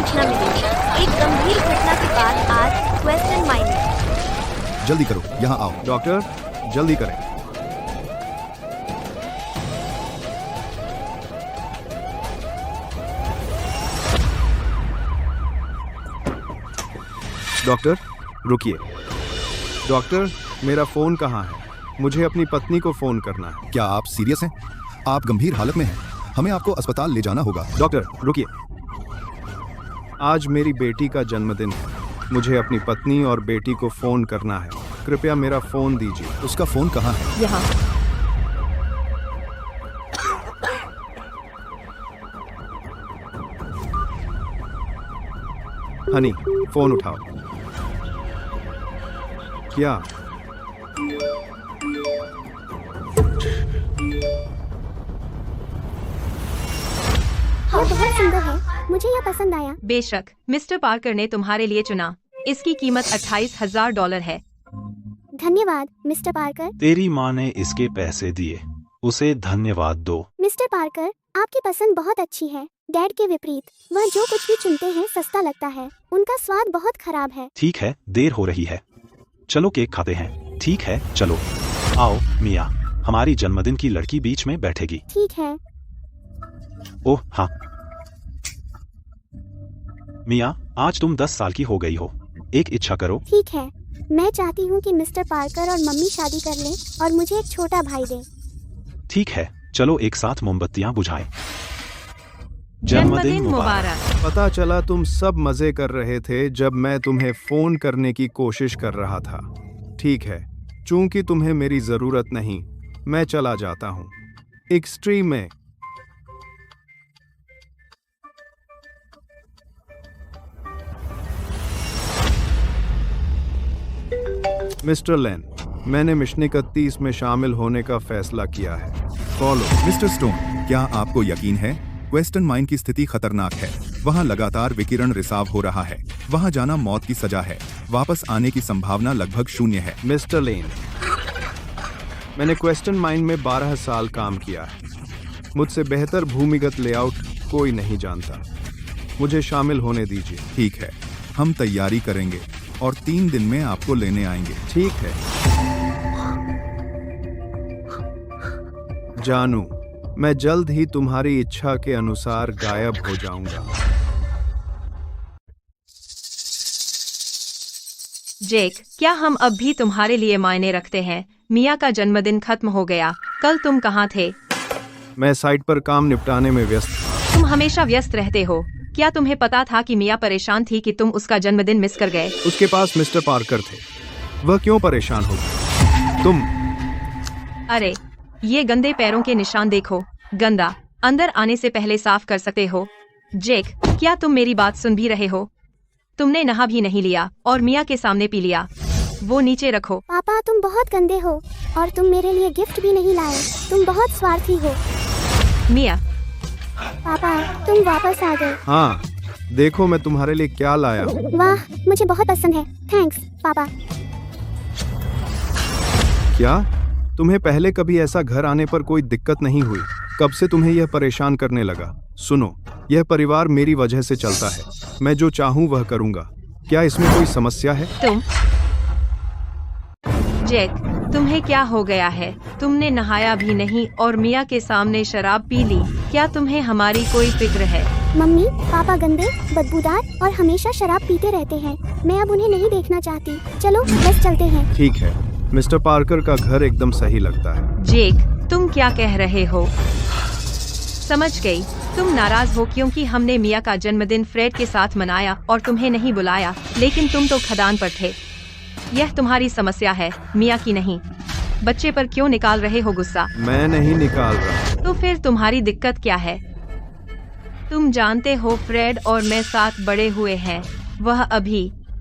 सूचना मिली है। एक गंभीर घटना के बाद आज क्वेश्चन माइन में। जल्दी करो, यहाँ आओ। डॉक्टर, जल्दी करें। डॉक्टर, रुकिए। डॉक्टर, मेरा फोन कहाँ है? मुझे अपनी पत्नी को फोन करना है। क्या आप सीरियस हैं? आप गंभीर हालत में हैं। हमें आपको अस्पताल ले जाना होगा। डॉक्टर, रुकिए। आज मेरी बेटी का जन्मदिन है। मुझे अपनी पत्नी और बेटी को फोन करना है। कृपया मेरा फोन दीजिए। उसका फोन कहाँ है? यहाँ। हनी, फोन उठाओ। क्या? हाँ, बहुत सुंदर है। मुझे यह पसंद आया। बेशक, मिस्टर पार्कर ने तुम्हारे लिए चुना। इसकी कीमत $28,000 है। धन्यवाद मिस्टर पार्कर। तेरी माँ ने इसके पैसे दिए, उसे धन्यवाद दो। मिस्टर पार्कर, आपकी पसंद बहुत अच्छी है। डैड के विपरीत, वह जो कुछ भी चुनते हैं सस्ता लगता है। उनका स्वाद बहुत खराब है। ठीक है, देर हो रही है, चलो केक खाते हैं। ठीक है, चलो। आओ मिया, हमारी जन्मदिन की लड़की बीच में बैठेगी। ठीक है। ओह हाँ मिया, आज तुम 10 साल की हो गई हो। एक इच्छा करो। ठीक है, मैं चाहती हूँ कि मिस्टर पार्कर और मम्मी शादी कर लें और मुझे एक छोटा भाई दें। ठीक है, चलो एक साथ मोमबत्तियाँ बुझाएं। जन्मदिन मुबारक। पता चला तुम सब मजे कर रहे थे जब मैं तुम्हें फोन करने की कोशिश कर रहा था। ठीक है, चूंकि तुम्हें मेरी जरूरत नहीं, मैं चला जाता हूँ। एक्सट्रीम में। मिस्टर लेन, मैंने मिशन 31 में शामिल होने का फैसला किया है। फॉलो। मिस्टर स्टोन, क्या आपको यकीन है? क्वेस्टन माइन की स्थिति खतरनाक है। वहाँ लगातार विकिरण रिसाव हो रहा है। वहाँ जाना मौत की सजा है। वापस आने की संभावना लगभग 0 है। मिस्टर लेन, मैंने क्वेस्टन माइन में 12 साल काम किया है। मुझसे बेहतर भूमिगत लेआउट कोई नहीं जानता। मुझे शामिल होने दीजिए। ठीक है, हम तैयारी करेंगे और 3 दिन में आपको लेने आएंगे। ठीक है। जानू, मैं जल्द ही तुम्हारी इच्छा के अनुसार गायब हो जाऊंगा। जेक, क्या हम अब भी तुम्हारे लिए मायने रखते हैं? मिया का जन्मदिन खत्म हो गया। कल तुम कहाँ थे? मैं साइट पर काम निपटाने में व्यस्त था। तुम हमेशा व्यस्त रहते हो। क्या तुम्हें पता था कि मिया परेशान थी कि तुम उसका जन्मदिन मिस कर गए? उसके पास मिस्टर पार्कर थे। वह क्यों परेशान होगी? तुम। अरे, ये गंदे पैरों के निशान देखो। गंदा। अंदर आने से पहले साफ कर सकते हो। जेक, क्या तुम मेरी बात सुन भी रहे हो? तुमने नहा भी नहीं लिया और मिया के सामने पी लिया। वो नीचे रखो। पापा, तुम बहुत गंदे हो और तुम मेरे लिए गिफ्ट भी नहीं लाए। तुम बहुत स्वार्थी हो। मिया। पापा, तुम वापस आ गए। हाँ, देखो मैं तुम्हारे लिए क्या लाया हूँ। वाह, मुझे बहुत पसंद है। थैंक्स पापा। क्या तुम्हें पहले कभी ऐसा घर आने पर कोई दिक्कत नहीं हुई? कब से तुम्हें यह परेशान करने लगा? सुनो, यह परिवार मेरी वजह से चलता है। मैं जो चाहूँ वह करूँगा। क्या इसमें कोई समस्या है? तुम। जेक, तुम्हें क्या हो गया है? तुमने नहाया भी नहीं और मिया के सामने शराब पी ली। क्या तुम्हें हमारी कोई फिक्र है? मम्मी, पापा गंदे, बदबूदार और हमेशा शराब पीते रहते हैं। मैं अब उन्हें नहीं देखना चाहती। चलो बस चलते हैं। ठीक है, मिस्टर पार्कर का घर एकदम सही लगता है। जेक, तुम क्या कह रहे हो? समझ गई, तुम नाराज हो क्योंकि हमने मिया का जन्मदिन फ्रेड के साथ मनाया और तुम्हें नहीं बुलाया। लेकिन तुम तो खदान पर थे। यह तुम्हारी समस्या है, मिया की नहीं। बच्चे पर क्यों निकाल रहे हो गुस्सा? मैं नहीं निकाल रहा। तो फिर तुम्हारी दिक्कत क्या है? तुम जानते हो फ्रेड और मैं साथ बड़े हुए हैं। वह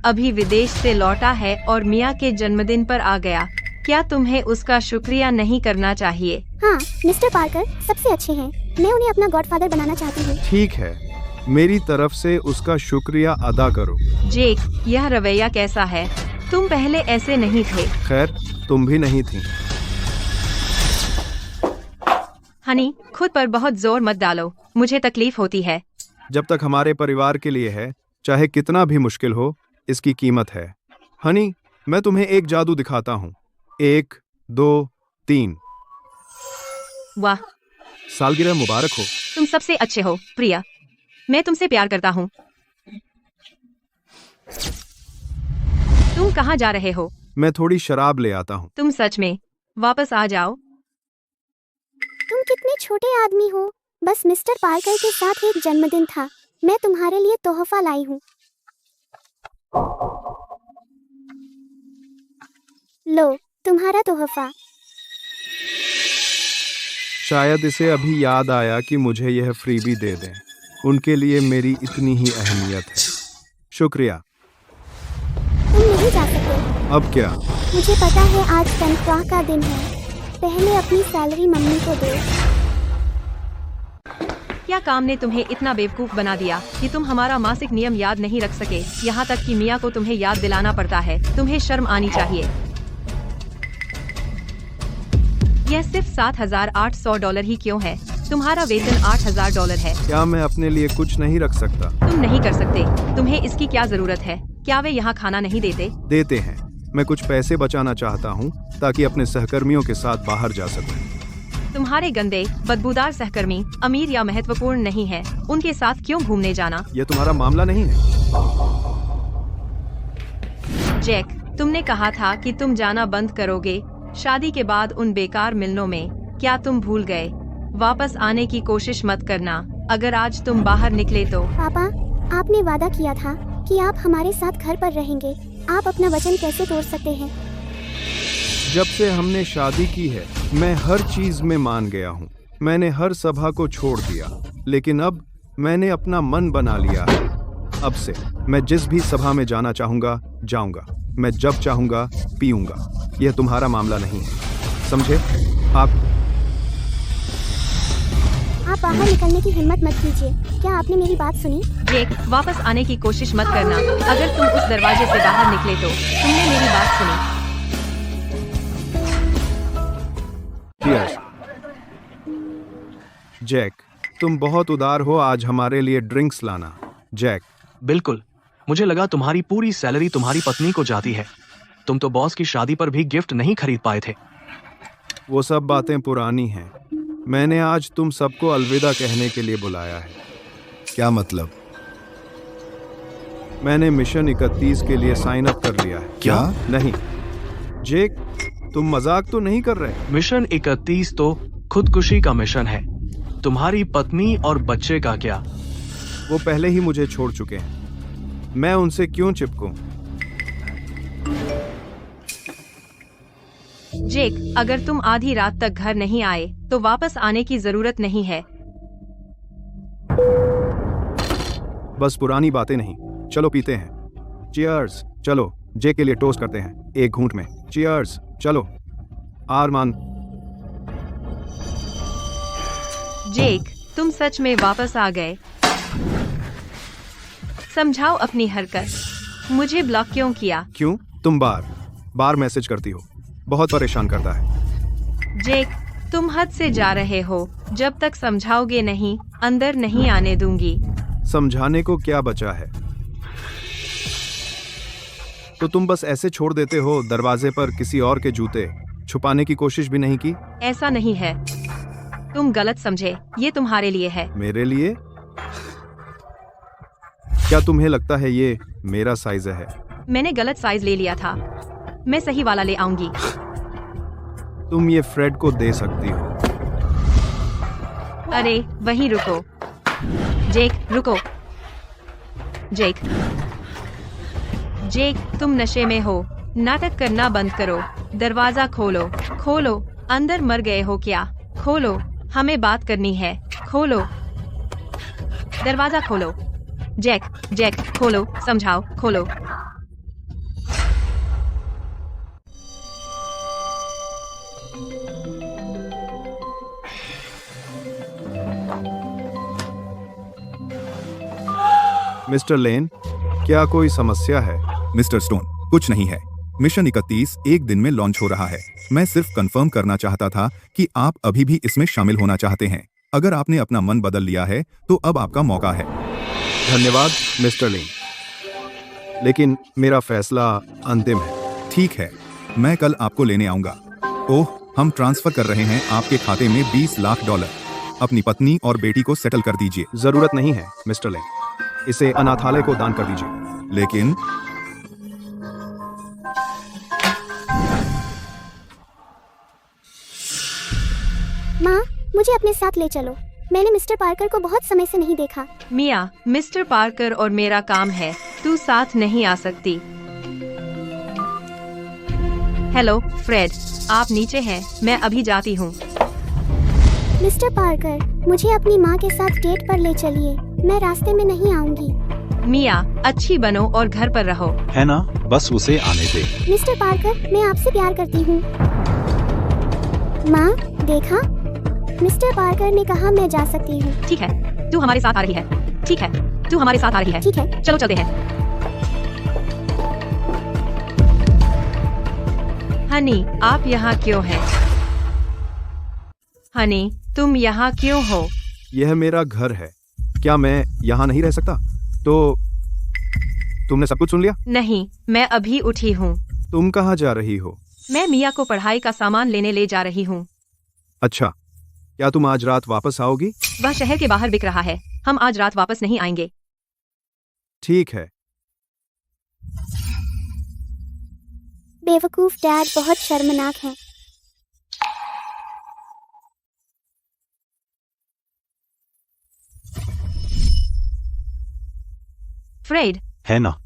अभी विदेश से लौटा है और मिया के जन्मदिन पर आ गया। क्या तुम्हें उसका शुक्रिया नहीं करना चाहिए? हाँ, मिस्टर पार्कर सबसे अच्छे हैं। मैं उन्हें अपना गॉडफादर बनाना चाहती हूँ। ठीक है, मेरी तरफ से उसका शुक्रिया अदा करो। जेक, यह रवैया कैसा है? तुम पहले ऐसे नहीं थे। खैर, तुम भी नहीं थी। हनी, खुद पर बहुत जोर मत डालो, मुझे तकलीफ होती है। जब तक हमारे परिवार के लिए है, चाहे कितना भी मुश्किल हो, इसकी कीमत है। हनी, मैं तुम्हें एक जादू दिखाता हूँ। 1 2 3। वाह, सालगिरह मुबारक हो। तुम सबसे अच्छे हो प्रिया। मैं तुमसे प्यार करता हूँ। तुम कहाँ जा रहे हो? मैं थोड़ी शराब ले आता हूँ। तुम सच में वापस आ जाओ। तुम कितने छोटे आदमी हो। बस मिस्टर पार्कर के साथ एक जन्मदिन था। मैं तुम्हारे लिए तोहफा लाई हूँ। लो, तुम्हारा तोहफा। शायद इसे अभी याद आया कि मुझे यह फ्रीबी दे दें। उनके लिए मेरी इतनी ही अहमियत है। शुक्रिया। तुम नहीं जा सकते। अब क्या? मुझे पता है आज तनख्वाह का दिन है। पहले अपनी सैलरी मम्मी को दो। क्या काम ने तुम्हें इतना बेवकूफ बना दिया कि तुम हमारा मासिक नियम याद नहीं रख सके? यहाँ तक कि मिया को तुम्हें याद दिलाना पड़ता है। तुम्हें शर्म आनी चाहिए। यह सिर्फ $7,800 ही क्यों है? तुम्हारा वेतन $8,000 है। क्या मैं अपने लिए कुछ नहीं रख सकता? तुम नहीं कर सकते। तुम्हें इसकी क्या जरूरत है? क्या वे यहाँ खाना नहीं देते? देते हैं। मैं कुछ पैसे बचाना चाहता हूँ ताकि अपने सहकर्मियों के साथ बाहर जा सकूं। तुम्हारे गंदे बदबूदार सहकर्मी अमीर या महत्वपूर्ण नहीं है। उनके साथ क्यों घूमने जाना? यह तुम्हारा मामला नहीं है। जैक, तुमने कहा था कि तुम जाना बंद करोगे शादी के बाद उन बेकार मिलनों में। क्या तुम भूल गए? वापस आने की कोशिश मत करना। अगर आज तुम बाहर निकले तो। पापा, आपने वादा किया था कि आप हमारे साथ घर पर रहेंगे। आप अपना वचन कैसे तोड़ सकते हैं? जब से हमने शादी की है, मैं हर चीज में मान गया हूँ। मैंने हर सभा को छोड़ दिया, लेकिन अब मैंने अपना मन बना लिया है। अब से मैं जिस भी सभा में जाना चाहूँगा, जाऊँगा। मैं जब चाहूँगा, पीऊँगा। यह तुम्हारा मामला नहीं है, समझे? आप बाहर निकलने की हिम्मत मत कीजिए। क्या आपने मेरी बात सुनी? जैक, वापस आने की कोशिश मत करना। अगर तुम उस दरवाजे से बाहर निकले तो तुमने मेरी बात सुनी। Cheers। जैक, तुम बहुत उदार हो। आज हमारे लिए ड्रिंक्स लाना। जैक, बिल्कुल। मुझे लगा तुम्हारी पूरी सैलरी तुम्हारी पत्नी को जाती है। तुम तो बॉस की शादी पर भी गिफ्ट नहीं खरीद पाए थे। वो सब बातें पुरानी हैं। मैंने आज तुम सबको अलविदा कहने के लिए बुलाया है। क्या मतलब? मैंने मिशन 31 के लिए साइन अप कर लिया है। क्या? नहीं जेक, तुम मजाक तो नहीं कर रहे? मिशन 31 तो खुदकुशी का मिशन है। तुम्हारी पत्नी और बच्चे का क्या? वो पहले ही मुझे छोड़ चुके हैं। मैं उनसे क्यों चिपकूं? जेक, अगर तुम आधी रात तक घर नहीं आए तो वापस आने की जरूरत नहीं है। बस पुरानी बातें नहीं। चलो पीते हैं। चीयर्स। चलो जे के लिए टोस्ट करते हैं एक घूंट में। चीयर्स। चलो आरमान। जेक, तुम सच में वापस आ गए। समझाओ अपनी हरकत। मुझे ब्लॉक क्यों किया? क्यों? तुम बार मैसेज करती हो। बहुत परेशान करता है। जेक, तुम हद से जा रहे हो। जब तक समझाओगे नहीं, अंदर नहीं आने दूंगी। समझाने को क्या बचा है? तो तुम बस ऐसे छोड़ देते हो? दरवाजे पर किसी और के जूते छुपाने की कोशिश भी नहीं की? ऐसा नहीं है। तुम गलत समझे। ये तुम्हारे लिए है। मेरे लिए? क्या तुम्हें लगता है ये मेरा साइज है? मैंने गलत साइज ले लिया था। मैं सही वाला ले आऊंगी। तुम ये फ्रेड को दे सकती हो। अरे वहीं रुको। जेक, रुको। जेक, जेक, तुम नशे में हो। नाटक करना बंद करो। दरवाजा खोलो। खोलो। अंदर मर गए हो क्या? खोलो। हमें बात करनी है। खोलो। दरवाजा खोलो। जैक, जैक, खोलो। समझाओ। खोलो। मिस्टर लेन, क्या कोई समस्या है? मिस्टर स्टोन, कुछ नहीं है। मिशन 31 एक दिन में लॉन्च हो रहा है। मैं सिर्फ कंफर्म करना चाहता था कि आप अभी भी इसमें शामिल होना चाहते हैं। अगर आपने अपना मन बदल लिया है तो अब आपका मौका है। धन्यवाद मिस्टर लिन, लेकिन मेरा फैसला अंतिम है। ठीक है, मैं कल आपको लेने आऊंगा। ओह, हम ट्रांसफर कर रहे हैं आपके खाते में $20 लाख। अपनी पत्नी और बेटी को सेटल कर दीजिए। जरूरत नहीं है मिस्टर लिन, इसे अनाथालय को दान कर दीजिए। लेकिन माँ, मुझे अपने साथ ले चलो। मैंने मिस्टर पार्कर को बहुत समय से नहीं देखा। मिया, मिस्टर पार्कर और मेरा काम है, तू साथ नहीं आ सकती। हेलो फ्रेड, आप नीचे हैं, मैं अभी जाती हूँ। मिस्टर पार्कर, मुझे अपनी माँ के साथ डेट पर ले चलिए। मैं रास्ते में नहीं आऊंगी। मिया, अच्छी बनो और घर पर रहो। है ना, बस उसे आने दे। मिस्टर पार्कर, मैं आपसे प्यार करती हूँ। माँ, देखा? मिस्टर पार्कर ने कहा मैं जा सकती हूँ। ठीक है, तू हमारे साथ आ रही है। ठीक है, तू हमारे साथ आ रही है। ठीक है। चलो चलते हैं। हनी, आप यहाँ क्यों हैं? हनी, तुम यहाँ क्यों हो? यह मेरा घर है, क्या मैं यहाँ नहीं रह सकता? तो तुमने सब कुछ सुन लिया? नहीं, मैं अभी उठी हूँ। तुम कहाँ जा रही हो? मैं मिया को पढ़ाई का सामान लेने ले जा रही हूँ। अच्छा, क्या तुम आज रात वापस आओगी? वह शहर के बाहर बिक रहा है, हम आज रात वापस नहीं आएंगे। ठीक है। बेवकूफ डैड बहुत शर्मनाक है। फ्रेड, है ना?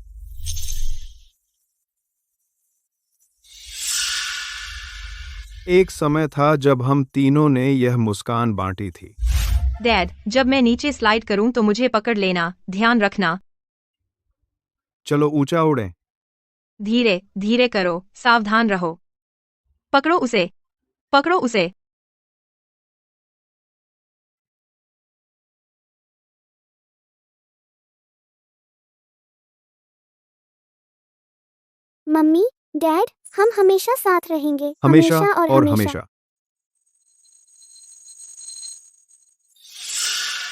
एक समय था जब हम तीनों ने यह मुस्कान बांटी थी। डैड, जब मैं नीचे स्लाइड करूं तो मुझे पकड़ लेना, ध्यान रखना। चलो ऊंचा उड़ें। धीरे धीरे करो, सावधान रहो। पकड़ो उसे, पकड़ो उसे। मम्मी, डैड, हम हमेशा साथ रहेंगे। हमेशा और और हमेशा। हमेशा।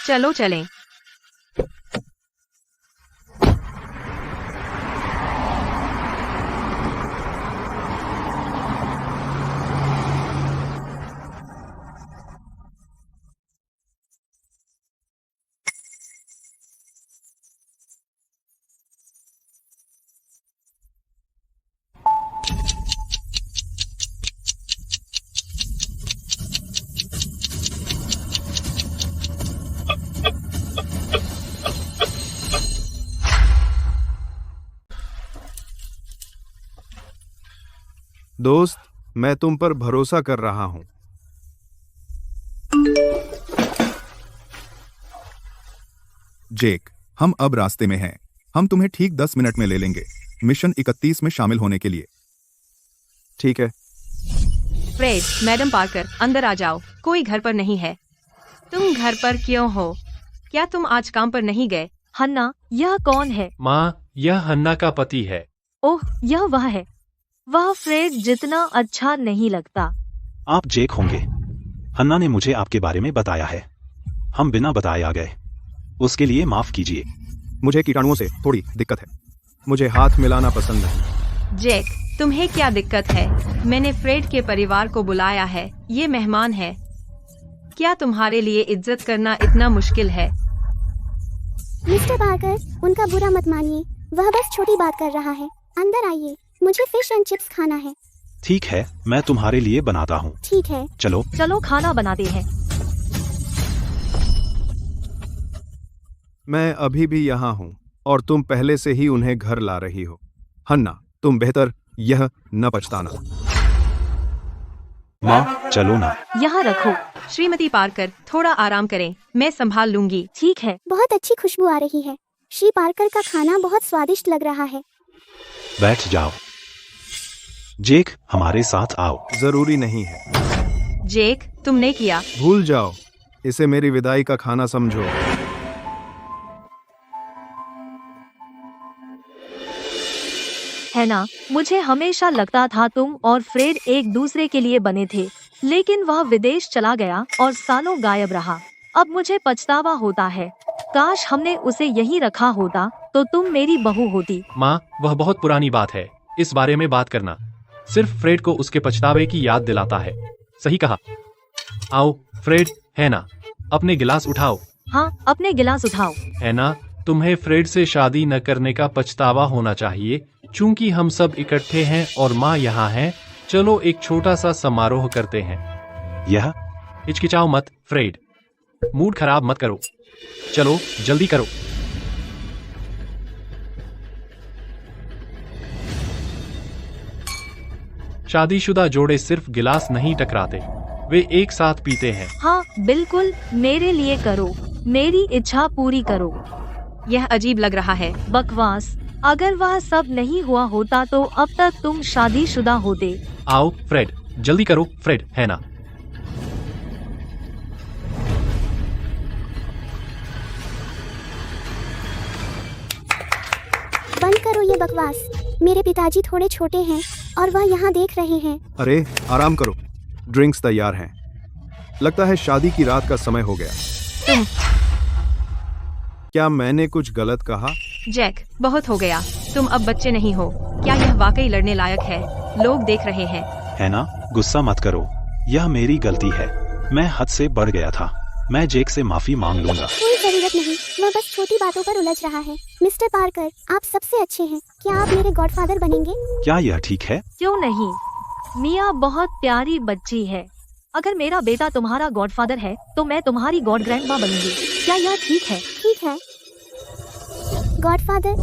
चलो चलें। दोस्त, मैं तुम पर भरोसा कर रहा हूं। जेक, हम अब रास्ते में हैं। हम तुम्हें ठीक 10 मिनट में ले लेंगे, मिशन 31 में शामिल होने के लिए। ठीक है। फ्रेड, मैडम पार्कर, अंदर आ जाओ, कोई घर पर नहीं है। तुम घर पर क्यों हो? क्या तुम आज काम पर नहीं गए? हन्ना, यह कौन है? माँ, यह हन्ना का पति है। ओह, यह वह है। वह फ्रेड जितना अच्छा नहीं लगता। आप जेक होंगे। हन्ना ने मुझे आपके बारे में बताया है। हम बिना बताए आ गए, उसके लिए माफ कीजिए। मुझे कीटाणुओं से थोड़ी दिक्कत है, मुझे हाथ मिलाना पसंद नहीं। जेक, तुम्हें क्या दिक्कत है? मैंने फ्रेड के परिवार को बुलाया है, ये मेहमान है। क्या तुम्हारे लिए इज्जत करना इतना मुश्किल है? मिस्टर पार्कर, उनका बुरा मत मानिए, वह बस छोटी बात कर रहा है। अंदर आइए, मुझे फिश एंड चिप्स खाना है। ठीक है, मैं तुम्हारे लिए बनाता हूँ। ठीक है। चलो। चलो खाना बनाते हैं। मैं अभी भी यहाँ हूँ और तुम पहले से ही उन्हें घर ला रही हो। हन्ना, तुम बेहतर यह न पछताना। माँ, चलो ना। यहाँ रखो। श्रीमती पार्कर, थोड़ा आराम करें, मैं संभाल लूंगी। ठीक है। बहुत अच्छी खुशबू आ रही है। श्री पार्कर का खाना बहुत स्वादिष्ट लग रहा है। बैठ जाओ। जेक, हमारे साथ आओ। जरूरी नहीं है। जेक, तुमने किया। भूल जाओ, इसे मेरी विदाई का खाना समझो। है ना, मुझे हमेशा लगता था तुम और फ्रेड एक दूसरे के लिए बने थे, लेकिन वह विदेश चला गया और सालों गायब रहा। अब मुझे पछतावा होता है। काश हमने उसे यहीं रखा होता तो तुम मेरी बहू होती। माँ, वह बहुत पुरानी बात है। इस बारे में बात करना सिर्फ फ्रेड को उसके पछतावे की याद दिलाता है। सही कहा। आओ फ्रेड, है ना, अपने गिलास उठाओ। हाँ, अपने गिलास उठाओ। है ना, तुम्हें फ्रेड से शादी न करने का पछतावा होना चाहिए। चूंकि हम सब इकट्ठे हैं और माँ यहाँ है, चलो एक छोटा सा समारोह करते हैं। यह हिचकिचाओ मत फ्रेड, मूड खराब मत करो, चलो जल्दी करो। शादीशुदा जोड़े सिर्फ गिलास नहीं टकराते, वे एक साथ पीते हैं। हाँ बिल्कुल, मेरे लिए करो, मेरी इच्छा पूरी करो। यह अजीब लग रहा है। बकवास, अगर वह सब नहीं हुआ होता तो अब तक तुम शादीशुदा होते। आओ फ्रेड, जल्दी करो फ्रेड, है ना। बंद करो ये बकवास। मेरे पिताजी थोड़े छोटे हैं और वह यहाँ देख रहे हैं। अरे आराम करो, ड्रिंक्स तैयार हैं। लगता है शादी की रात का समय हो गया। तुम क्या मैंने कुछ गलत कहा? जैक, बहुत हो गया। तुम अब बच्चे नहीं हो। क्या यह वाकई लड़ने लायक है? लोग देख रहे हैं। है ना, गुस्सा मत करो, यह मेरी गलती है। मैं हद से बढ़ गया था। मैं जेक से माफी मांग लूंगा। कोई जरूरत नहीं, वह बस छोटी बातों पर उलझ रहा है। मिस्टर पार्कर, आप सबसे अच्छे हैं। क्या आप मेरे गॉडफादर बनेंगे? क्या यह ठीक है? क्यों नहीं, मिया बहुत प्यारी बच्ची है। अगर मेरा बेटा तुम्हारा गॉडफादर है तो मैं तुम्हारी गॉड ग्रैंडमा बनूंगी। क्या यह ठीक है? ठीक है गॉडफादर।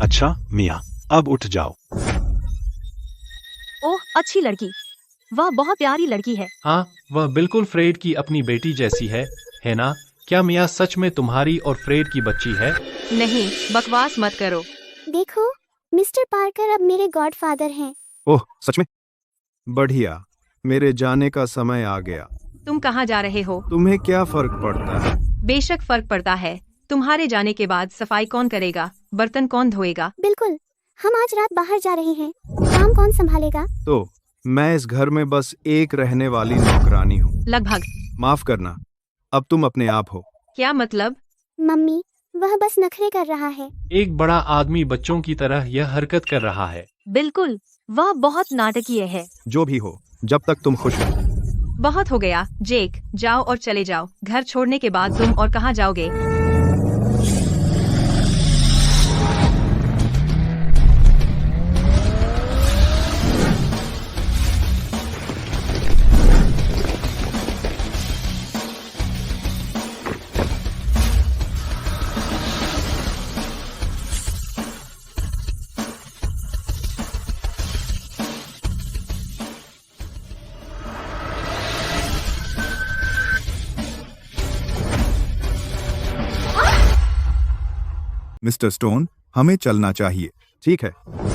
अच्छा मिया, अब उठ जाओ। ओह, अच्छी लड़की, वह बहुत प्यारी लड़की है। हाँ, वह बिल्कुल फ्रेड की अपनी बेटी जैसी है ना। क्या मिया सच में तुम्हारी और फ्रेड की बच्ची है? नहीं, बकवास मत करो। देखो, मिस्टर पार्कर अब मेरे गॉडफादर हैं। ओह सच में? बढ़िया, मेरे जाने का समय आ गया। तुम कहाँ जा रहे हो? तुम्हें क्या फर्क पड़ता है? बेशक फर्क पड़ता है। तुम्हारे जाने के बाद सफाई कौन करेगा? बर्तन कौन धोएगा? बिल्कुल, हम आज रात बाहर जा रहे हैं। काम कौन संभालेगा? तो मैं इस घर में बस एक रहने वाली नौकरानी हूँ। लगभग। माफ करना, अब तुम अपने आप हो। क्या मतलब? मम्मी, वह बस नखरे कर रहा है। एक बड़ा आदमी बच्चों की तरह यह हरकत कर रहा है। बिल्कुल, वह बहुत नाटकीय है। जो भी हो, जब तक तुम खुश हो। बहुत हो गया जेक, जाओ और चले जाओ। घर छोड़ने के बाद तुम और कहाँ जाओगे? मिस्टर स्टोन, हमें चलना चाहिए। ठीक है।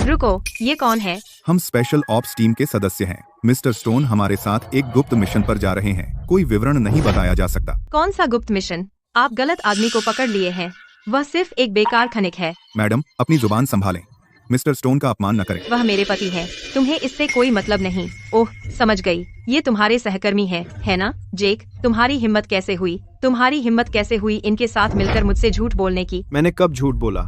रुको, ये कौन है? हम स्पेशल ऑप्स टीम के सदस्य हैं। मिस्टर स्टोन हमारे साथ एक गुप्त मिशन पर जा रहे हैं। कोई विवरण नहीं बताया जा सकता। कौन सा गुप्त मिशन? आप गलत आदमी को पकड़ लिए हैं। वह सिर्फ एक बेकार खनिक है। मैडम, अपनी जुबान संभालें। मिस्टर स्टोन का अपमान न करें। वह मेरे पति है, तुम्हें इससे कोई मतलब नहीं। ओह, समझ गई, ये तुम्हारे सहकर्मी है ना? जेक, तुम्हारी हिम्मत कैसे हुई? तुम्हारी हिम्मत कैसे हुई इनके साथ मिलकर मुझसे झूठ बोलने की? मैंने कब झूठ बोला?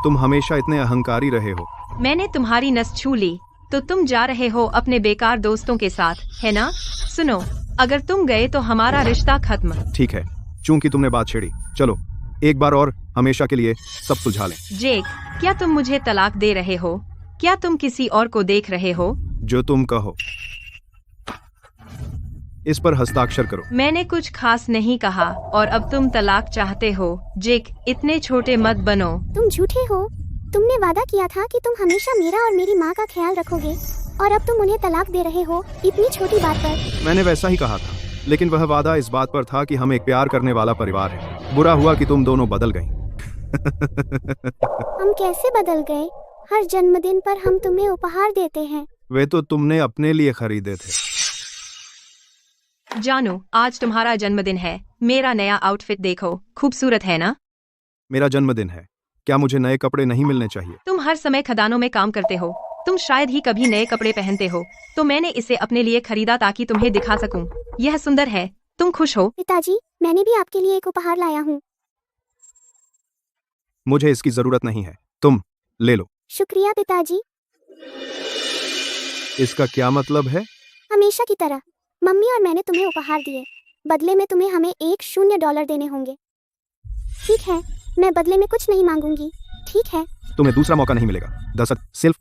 तुम हमेशा इतने अहंकारी रहे हो। मैंने तुम्हारी नस छू ली तो तुम जा रहे हो अपने बेकार दोस्तों के साथ, है ना? सुनो, अगर तुम गए तो हमारा रिश्ता खत्म। ठीक है, चूंकि तुमने बात छेड़ी, चलो एक बार और हमेशा के लिए सब सुलझा लें। जेक, क्या तुम मुझे तलाक दे रहे हो? क्या तुम किसी और को देख रहे हो? जो तुम कहो। इस पर हस्ताक्षर करो। मैंने कुछ खास नहीं कहा और अब तुम तलाक चाहते हो। जेक, इतने छोटे मत बनो। तुम झूठे हो। तुमने वादा किया था कि तुम हमेशा मेरा और मेरी माँ का ख्याल रखोगे, और अब तुम उन्हें तलाक दे रहे हो इतनी छोटी बात पर। मैंने वैसा ही कहा था, लेकिन वह वादा इस बात पर था कि हम एक प्यार करने वाला परिवार है। बुरा हुआ कि तुम दोनों बदल गई। हम कैसे बदल गए? हर जन्मदिन पर हम तुम्हें उपहार देते हैं। वे तो तुमने अपने लिए खरीदे थे। जानू, आज तुम्हारा जन्मदिन है। मेरा नया आउटफिट देखो, खूबसूरत है ना? मेरा जन्मदिन है, क्या मुझे नए कपड़े नहीं मिलने चाहिए? तुम हर समय खदानों में काम करते हो, तुम शायद ही कभी नए कपड़े पहनते हो, तो मैंने इसे अपने लिए खरीदा ताकि तुम्हें दिखा सकूं। यह सुंदर है, तुम खुश हो? पिताजी, मैंने भी आपके लिए एक उपहार लाया हूँ। मुझे इसकी जरूरत नहीं है, तुम ले लो। शुक्रिया पिताजी। इसका क्या मतलब है? हमेशा की तरह मम्मी और मैंने तुम्हें उपहार दिए, बदले में तुम्हें हमें $1 देने होंगे। ठीक है, मैं बदले में कुछ नहीं मांगूंगी, ठीक है? तुम्हें दूसरा मौका नहीं मिलेगा। दरअसल सिर्फ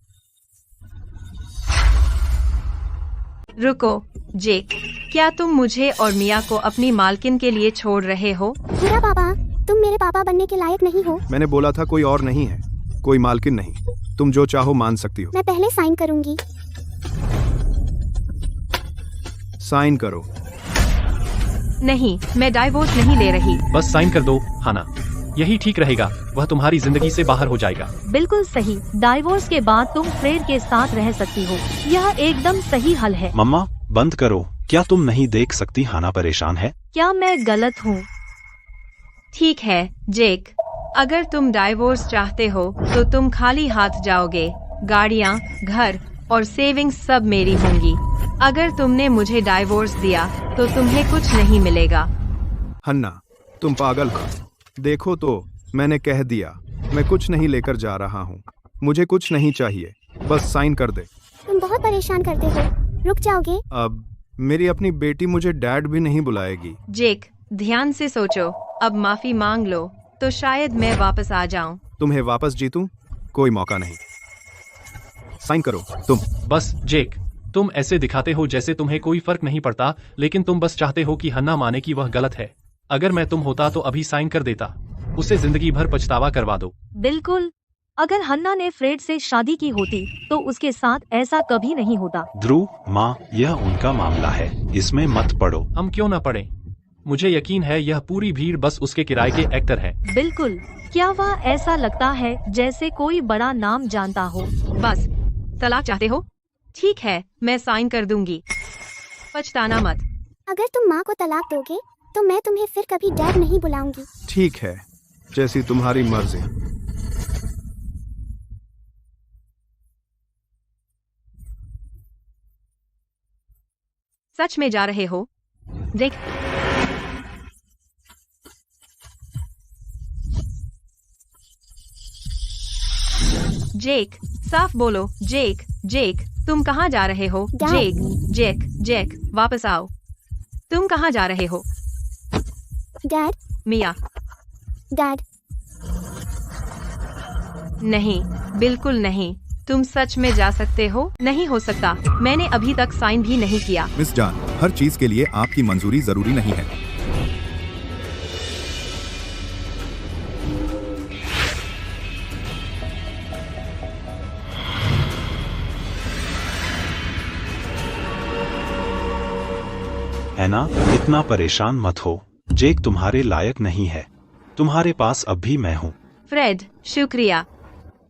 रुको, जेक, क्या तुम मुझे और मिया को अपनी मालकिन के लिए छोड़ रहे हो? बुरा पापा, तुम मेरे पापा बनने के लायक नहीं हो। मैंने बोला था कोई और नहीं है, कोई मालकिन नहीं। तुम जो चाहो मान सकती हो। मैं पहले साइन करूंगी। साइन करो। नहीं, मैं डाइवोर्स नहीं ले रही। बस साइन कर दो, हाना। यही ठीक रहेगा, वह तुम्हारी जिंदगी से बाहर हो जाएगा। बिल्कुल सही। डाइवोर्स के बाद तुम फ्रेड के साथ रह सकती हो। यह एकदम सही हल है। मम्मा बंद करो, क्या तुम नहीं देख सकती हाना परेशान है? क्या मैं गलत हूँ? ठीक है, जेक, अगर तुम डाइवोर्स चाहते हो तो तुम खाली हाथ जाओगे। गाड़ियाँ, घर और सेविंग्स सब मेरी होंगी। अगर तुमने मुझे डाइवोर्स दिया तो तुम्हें कुछ नहीं मिलेगा। हन्ना, तुम पागल हो। देखो तो, मैंने कह दिया, मैं कुछ नहीं लेकर जा रहा हूँ। मुझे कुछ नहीं चाहिए, बस साइन कर दे। तुम बहुत परेशान करते हो, रुक जाओगे? अब मेरी अपनी बेटी मुझे डैड भी नहीं बुलाएगी। जेक, ध्यान से सोचो, अब माफी मांग लो तो शायद मैं वापस आ जाऊं। तुम्हें वापस जीतूं? कोई मौका नहीं। साइन करो तुम। बस जेक, तुम ऐसे दिखाते हो जैसे तुम्हें कोई फर्क नहीं पड़ता, लेकिन तुम बस चाहते हो कि हन्ना माने कि वह गलत है। अगर मैं तुम होता तो अभी साइन कर देता। उसे जिंदगी भर पछतावा करवा दो। बिल्कुल। अगर हन्ना ने फ्रेड से शादी की होती तो उसके साथ ऐसा कभी नहीं होता। ध्रुव, माँ, यह उनका मामला है, इसमें मत पड़ो। हम क्यों न पढ़ें? मुझे यकीन है यह पूरी भीड़ बस उसके किराए के एक्टर है। बिल्कुल। क्या वह ऐसा लगता है जैसे कोई बड़ा नाम जानता हो? बस, तलाक चाहते हो? ठीक है, मैं साइन कर दूंगी। पछताना मत। अगर तुम माँ को तलाक दोगे तो मैं तुम्हें फिर कभी डैड नहीं बुलाऊंगी। ठीक है, जैसी तुम्हारी मर्जी। सच में जा रहे हो? देख, जेक, साफ बोलो। जेक, जेक, तुम कहाँ जा रहे हो? डैड। जेक, जेक, जेक, वापस आओ। तुम कहाँ जा रहे हो? डैड, मिया, डैड, नहीं, बिल्कुल नहीं। तुम सच में जा सकते हो? नहीं हो सकता, मैंने अभी तक साइन भी नहीं किया। मिस जान, हर चीज के लिए आपकी मंजूरी जरूरी नहीं है। हैना, इतना परेशान मत हो। जेक तुम्हारे लायक नहीं है। तुम्हारे पास अब भी मैं हूँ। फ्रेड, शुक्रिया।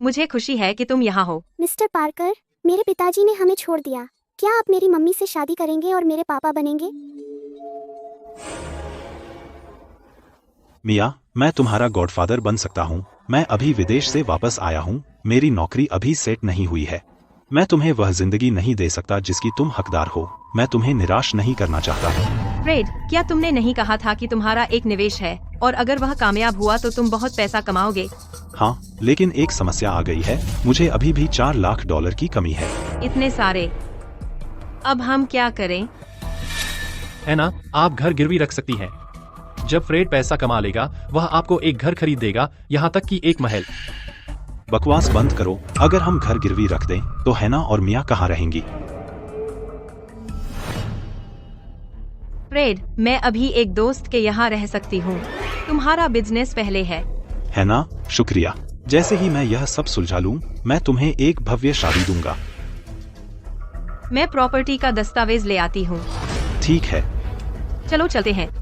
मुझे खुशी है कि तुम यहाँ हो। मिस्टर पार्कर, मेरे पिताजी ने हमें छोड़ दिया। क्या आप मेरी मम्मी से शादी करेंगे और मेरे पापा बनेंगे? मिया, मैं तुम्हारा गॉडफादर बन सकता हूँ। मैं अभी विदेश से वापस आया हूँ, मेरी नौकरी अभी सेट नहीं हुई है। मैं तुम्हें वह जिंदगी नहीं दे सकता जिसकी तुम हकदार हो। मैं तुम्हें निराश नहीं करना चाहता। फ्रेड, क्या तुमने नहीं कहा था कि तुम्हारा एक निवेश है और अगर वह कामयाब हुआ तो तुम बहुत पैसा कमाओगे? हाँ, लेकिन एक समस्या आ गई है। मुझे अभी भी $4 लाख की कमी है। इतने सारे? अब हम क्या करें? है ना, आप घर गिरवी रख सकती हैं। जब फ्रेड पैसा कमा लेगा, वह आपको एक घर खरीद देगा, यहाँ तक कि एक महल। बकवास बंद करो। अगर हम घर गिरवी रख दें तो हैना और मिया कहाँ रहेंगी? फ्रेड, मैं अभी एक दोस्त के यहाँ रह सकती हूँ। तुम्हारा बिजनेस पहले है। हैना, शुक्रिया। जैसे ही मैं यह सब सुलझा लूं, मैं तुम्हें एक भव्य शादी दूंगा। मैं प्रॉपर्टी का दस्तावेज ले आती हूँ। ठीक है। चलो चलते हैं।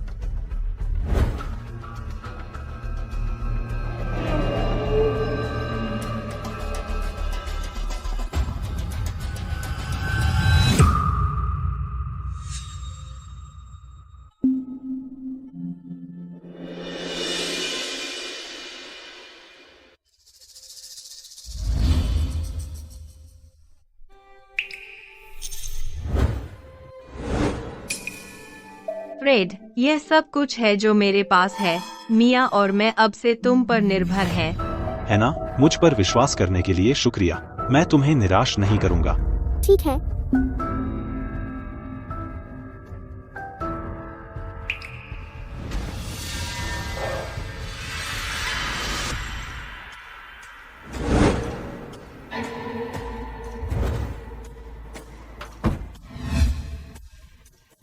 फ्रेड, यह सब कुछ है जो मेरे पास है। मिया और मैं अब से तुम पर निर्भर हैं। है ना? मुझ पर विश्वास करने के लिए शुक्रिया। मैं तुम्हें निराश नहीं करूंगा। ठीक है।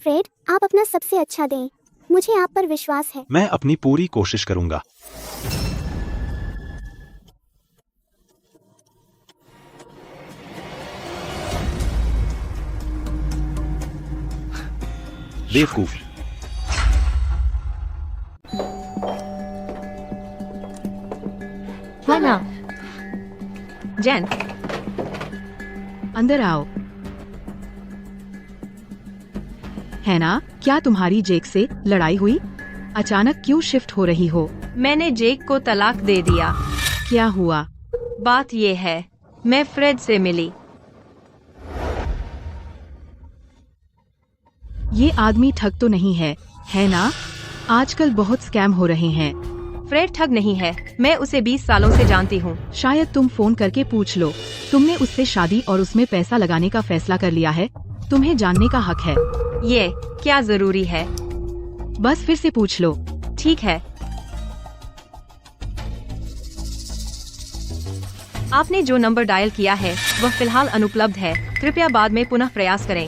फ्रेड, आप अपना सबसे अच्छा दें। मुझे आप पर विश्वास है। मैं अपनी पूरी कोशिश करूंगा। बेवकूफ। वरना जैन, अंदर आओ। है ना, क्या तुम्हारी जेक से लड़ाई हुई? अचानक क्यों शिफ्ट हो रही हो? मैंने जेक को तलाक दे दिया। क्या हुआ? बात ये है, मैं फ्रेड से मिली। ये आदमी ठग तो नहीं है ना? आजकल बहुत स्कैम हो रहे हैं। फ्रेड ठग नहीं है, मैं उसे 20 सालों से जानती हूँ। शायद तुम फोन करके पूछ लो। तुमने उससे शादी और उसमें पैसा लगाने का फैसला कर लिया है। तुम्हें जानने का हक है। ये क्या जरूरी है? बस फिर से पूछ लो। ठीक है। आपने जो नंबर डायल किया है वह फिलहाल अनुपलब्ध है। कृपया बाद में पुनः प्रयास करें।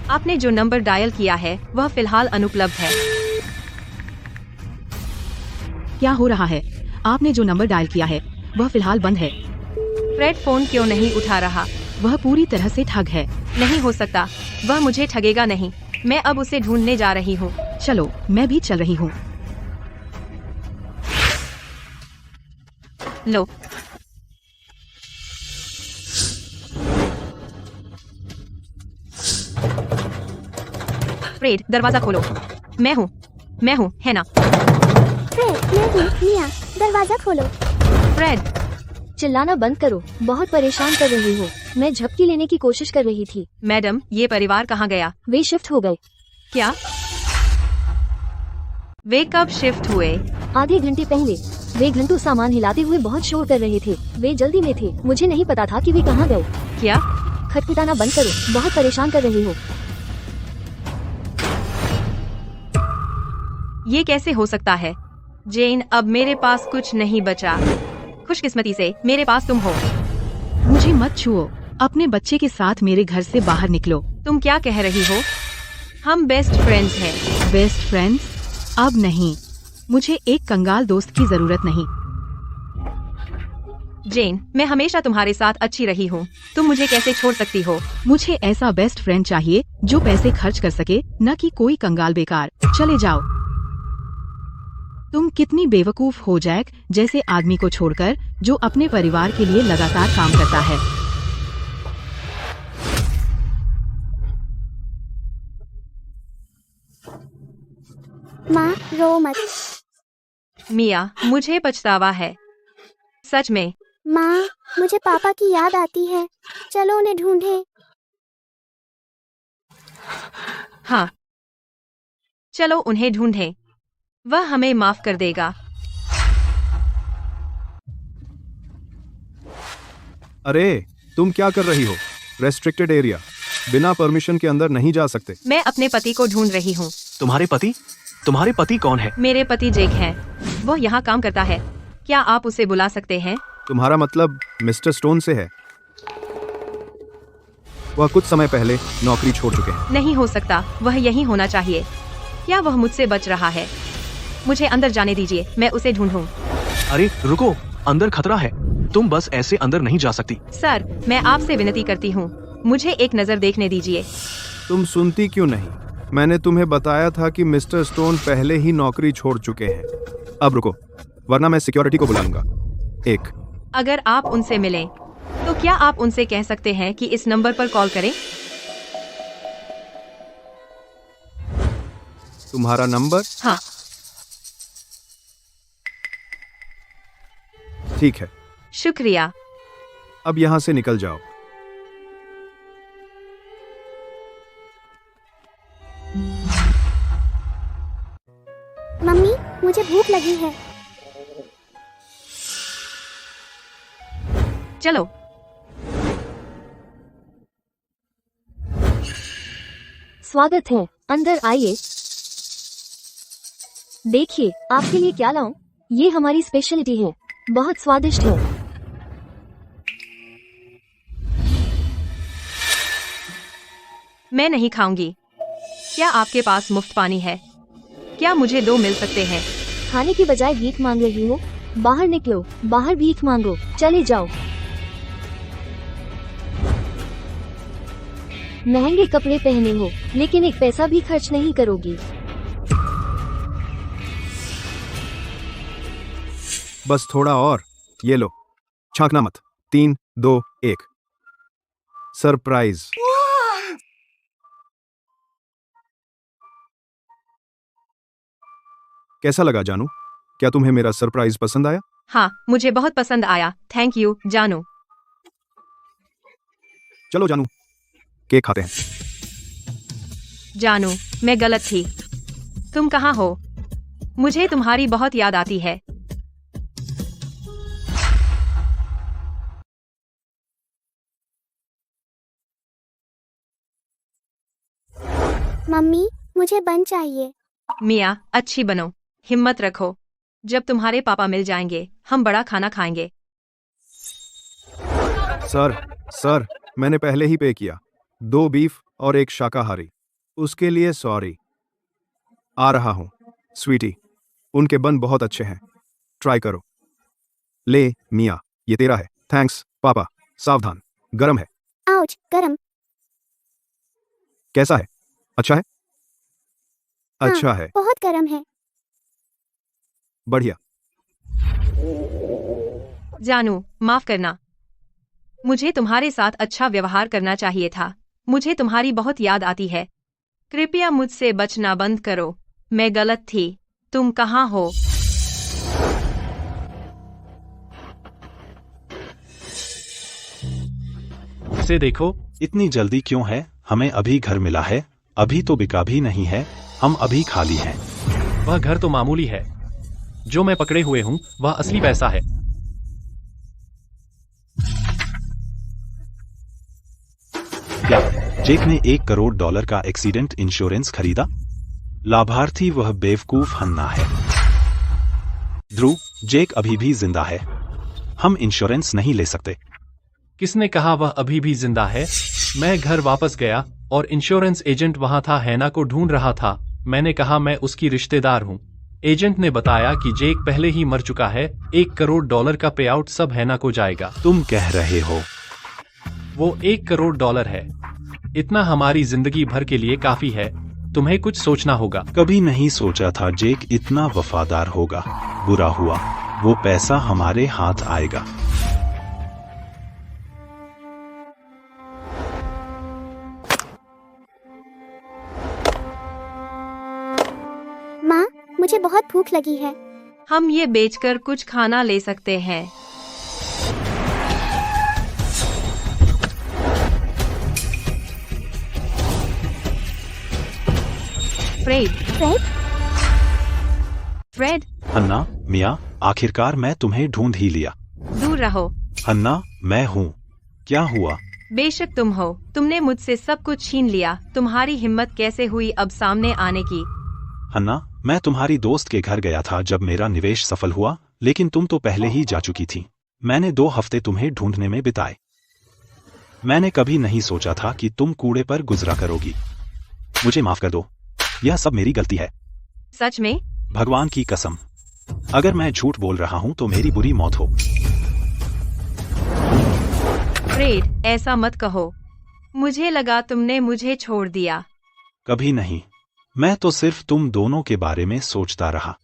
आपने जो नंबर डायल किया है वह फिलहाल अनुपलब्ध है। क्या हो रहा है? आपने जो नंबर डायल किया है वह फिलहाल बंद है। फ्रेड फोन क्यों नहीं उठा रहा? वह पूरी तरह से ठग है। नहीं हो सकता, वह मुझे ठगेगा नहीं। मैं अब उसे ढूंढने जा रही हूँ। चलो, मैं भी चल रही हूँ। लो, फ्रेड, दरवाजा खोलो। मैं हूँ, है ना? फ्रेड, मैं हूँ मिया, दरवाजा खोलो। फ्रेड, चिल्लाना बंद करो, बहुत परेशान कर रही हो। मैं झपकी लेने की कोशिश कर रही थी। मैडम, ये परिवार कहाँ गया? वे शिफ्ट हो गए। क्या? वे कब शिफ्ट हुए? आधे घंटे पहले। वे घंटों सामान हिलाते हुए बहुत शोर कर रहे थे। वे जल्दी में थे, मुझे नहीं पता था कि वे कहाँ गए। क्या? खटखटाना बंद करो, बहुत परेशान कर रही हो। ये कैसे हो सकता है? जेन, अब मेरे पास कुछ नहीं बचा। खुशकिस्मती से मेरे पास तुम हो। मुझे मत छुओ। अपने बच्चे के साथ मेरे घर से बाहर निकलो। तुम क्या कह रही हो? हम बेस्ट फ्रेंड्स हैं। Best friends? अब नहीं। मुझे एक कंगाल दोस्त की जरूरत नहीं। जेन, मैं हमेशा तुम्हारे साथ अच्छी रही हूँ। तुम मुझे कैसे छोड़ सकती हो? मुझे ऐसा बेस्ट फ्रेंड चाहिए जो पैसे खर्च कर सके, न कि कोई कंगाल बेकार। चले जाओ। तुम कितनी बेवकूफ हो जैक, जैसे आदमी को छोड़कर जो अपने परिवार के लिए लगातार काम करता है। माँ, रो मत। मिया, मुझे पछतावा है, सच में। माँ, मुझे पापा की याद आती है। चलो उन्हें ढूंढें। हाँ, चलो उन्हें ढूंढें। वह हमें माफ कर देगा। अरे, तुम क्या कर रही हो? रेस्ट्रिक्टेड एरिया, बिना परमिशन के अंदर नहीं जा सकते। मैं अपने पति को ढूंढ रही हूँ। तुम्हारे पति? तुम्हारे पति कौन है? मेरे पति जेक हैं। वो यहाँ काम करता है। क्या आप उसे बुला सकते हैं? तुम्हारा मतलब मिस्टर स्टोन से है? वह कुछ समय पहले नौकरी छोड़ चुके हैं। नहीं हो सकता, वह यहीं होना चाहिए। क्या वह मुझसे बच रहा है? मुझे अंदर जाने दीजिए, मैं उसे ढूंढूं। अरे रुको, अंदर खतरा है। तुम बस ऐसे अंदर नहीं जा सकती। सर, मैं आपसे विनती करती हूँ, मुझे एक नजर देखने दीजिए। तुम सुनती क्यों नहीं? मैंने तुम्हें बताया था कि मिस्टर स्टोन पहले ही नौकरी छोड़ चुके हैं। अब रुको, वरना मैं सिक्योरिटी को बुला लूंगा। एक अगर आप उनसे मिलें, तो क्या आप उनसे कह सकते हैं कि इस नंबर पर कॉल करें? तुम्हारा नंबर? हाँ। ठीक है, शुक्रिया। अब यहाँ से निकल जाओ। चलो। स्वागत है, अंदर आइए। देखिए, आपके लिए क्या लाऊं? ये हमारी स्पेशलिटी है, बहुत स्वादिष्ट है। मैं नहीं खाऊंगी। क्या आपके पास मुफ्त पानी है? क्या मुझे 2 मिल सकते हैं? खाने की बजाय भीख मांग रही हो? बाहर निकलो, बाहर भीख मांगो, चले जाओ। महंगे कपड़े पहने हो, लेकिन एक पैसा भी खर्च नहीं करोगी। बस थोड़ा और, ये लो, छांकना मत। 3, 2, 1। सरप्राइज। कैसा लगा जानू? क्या तुम्हें मेरा सरप्राइज पसंद आया? हाँ, मुझे बहुत पसंद आया। थैंक यू जानू। चलो जानू, केक खाते हैं। जानू, मैं गलत थी। तुम कहाँ हो? मुझे तुम्हारी बहुत याद आती है। मम्मी, मुझे बन चाहिए। मिया, अच्छी बनो, हिम्मत रखो। जब तुम्हारे पापा मिल जाएंगे, हम बड़ा खाना खाएंगे। सर, मैंने पहले ही पे किया। 2 बीफ और 1 शाकाहारी। उसके लिए सॉरी। आ रहा हूं, स्वीटी। उनके बन बहुत अच्छे हैं, ट्राई करो। ले मिया, ये तेरा है। थैंक्स पापा। सावधान, गरम है। आउच, गरम। कैसा है? अच्छा है? अच्छा है, बहुत गरम है। बढ़िया। जानू, माफ करना। मुझे तुम्हारे साथ अच्छा व्यवहार करना चाहिए था। मुझे तुम्हारी बहुत याद आती है। कृपया मुझसे बचना बंद करो। मैं गलत थी। तुम कहाँ हो? इसे देखो। इतनी जल्दी क्यों है? हमें अभी घर मिला है, अभी तो बिका भी नहीं है। हम अभी खाली हैं। वह घर तो मामूली है। जो मैं पकड़े हुए हूँ, वह असली पैसा है। क्या जेक ने $1 करोड़ का एक्सीडेंट इंश्योरेंस खरीदा? लाभार्थी वह बेवकूफ हन्ना है। ध्रुव, जेक अभी भी जिंदा है। हम इंश्योरेंस नहीं ले सकते। किसने कहा वह अभी भी जिंदा है? मैं घर वापस गया और इंश्योरेंस एजेंट वहां था, हैना को ढूंढ रहा था। मैंने कहा मैं उसकी रिश्तेदार हूँ। एजेंट ने बताया कि जेक पहले ही मर चुका है। $1 करोड़ का पे आउट सब हैना को जाएगा। तुम कह रहे हो? वो $1 करोड़ है। इतना हमारी जिंदगी भर के लिए काफी है। तुम्हें कुछ सोचना होगा। कभी नहीं सोचा था जेक इतना वफादार होगा। बुरा हुआ, वो पैसा हमारे हाथ आएगा। माँ, मुझे बहुत भूख लगी है। हम ये बेचकर कुछ खाना ले सकते हैं। फ्रेड। हन्ना, मिया, आखिरकार मैं तुम्हें ढूंढ ही लिया। दूर रहो। हन्ना, मैं हूँ। क्या हुआ? बेशक तुम हो। तुमने मुझसे सब कुछ छीन लिया। तुम्हारी हिम्मत कैसे हुई अब सामने आने की? हन्ना, मैं तुम्हारी दोस्त के घर गया था जब मेरा निवेश सफल हुआ, लेकिन तुम तो पहले ही जा चुकी थी। मैंने 2 हफ्ते तुम्हें ढूंढने में बिताए। मैंने कभी नहीं सोचा था कि तुम कूड़े पर गुजरा करोगी। मुझे माफ कर दो, यह सब मेरी गलती है। सच में? भगवान की कसम, अगर मैं झूठ बोल रहा हूँ तो मेरी बुरी मौत हो। फ्रेड, ऐसा मत कहो। मुझे लगा तुमने मुझे छोड़ दिया। कभी नहीं, मैं तो सिर्फ तुम दोनों के बारे में सोचता रहा।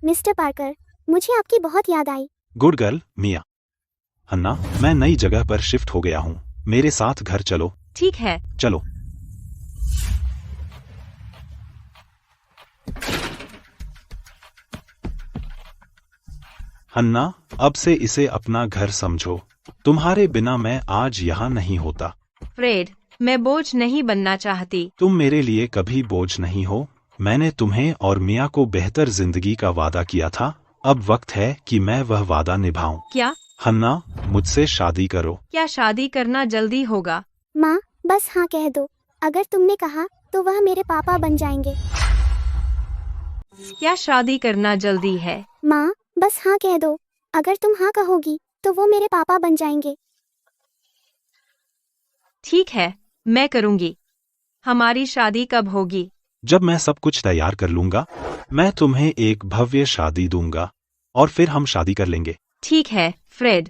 मिस्टर पार्कर, मुझे आपकी बहुत याद आई। गुड गर्ल, मिया। हन्ना, मैं नई जगह पर शिफ्ट हो गया हूँ। मेरे साथ घर चलो। ठीक है। चलो। हन्ना, अब से इसे अपना घर समझो। तुम्हारे बिना मैं आज यहाँ नहीं होता। फ्रेड, मैं बोझ नहीं बनना चाहती। तुम मेरे लिए कभी बोझ नहीं हो। मैंने तुम्हें और मिया को बेहतर जिंदगी का वादा किया था। अब वक्त है कि मैं वह वादा निभाऊं। क्या? हन्ना, मुझसे शादी करो। क्या शादी करना जल्दी होगा? माँ बस हाँ कह दो, अगर तुमने कहा तो वह मेरे पापा बन जाएंगे। क्या शादी करना जल्दी है? माँ बस हाँ कह दो, अगर तुम हाँ कहोगी तो वो मेरे पापा बन जाएंगे। ठीक है, मैं करूँगी। हमारी शादी कब होगी? जब मैं सब कुछ तैयार कर लूंगा, मैं तुम्हें एक भव्य शादी दूंगा और फिर हम शादी कर लेंगे। ठीक है फ्रेड,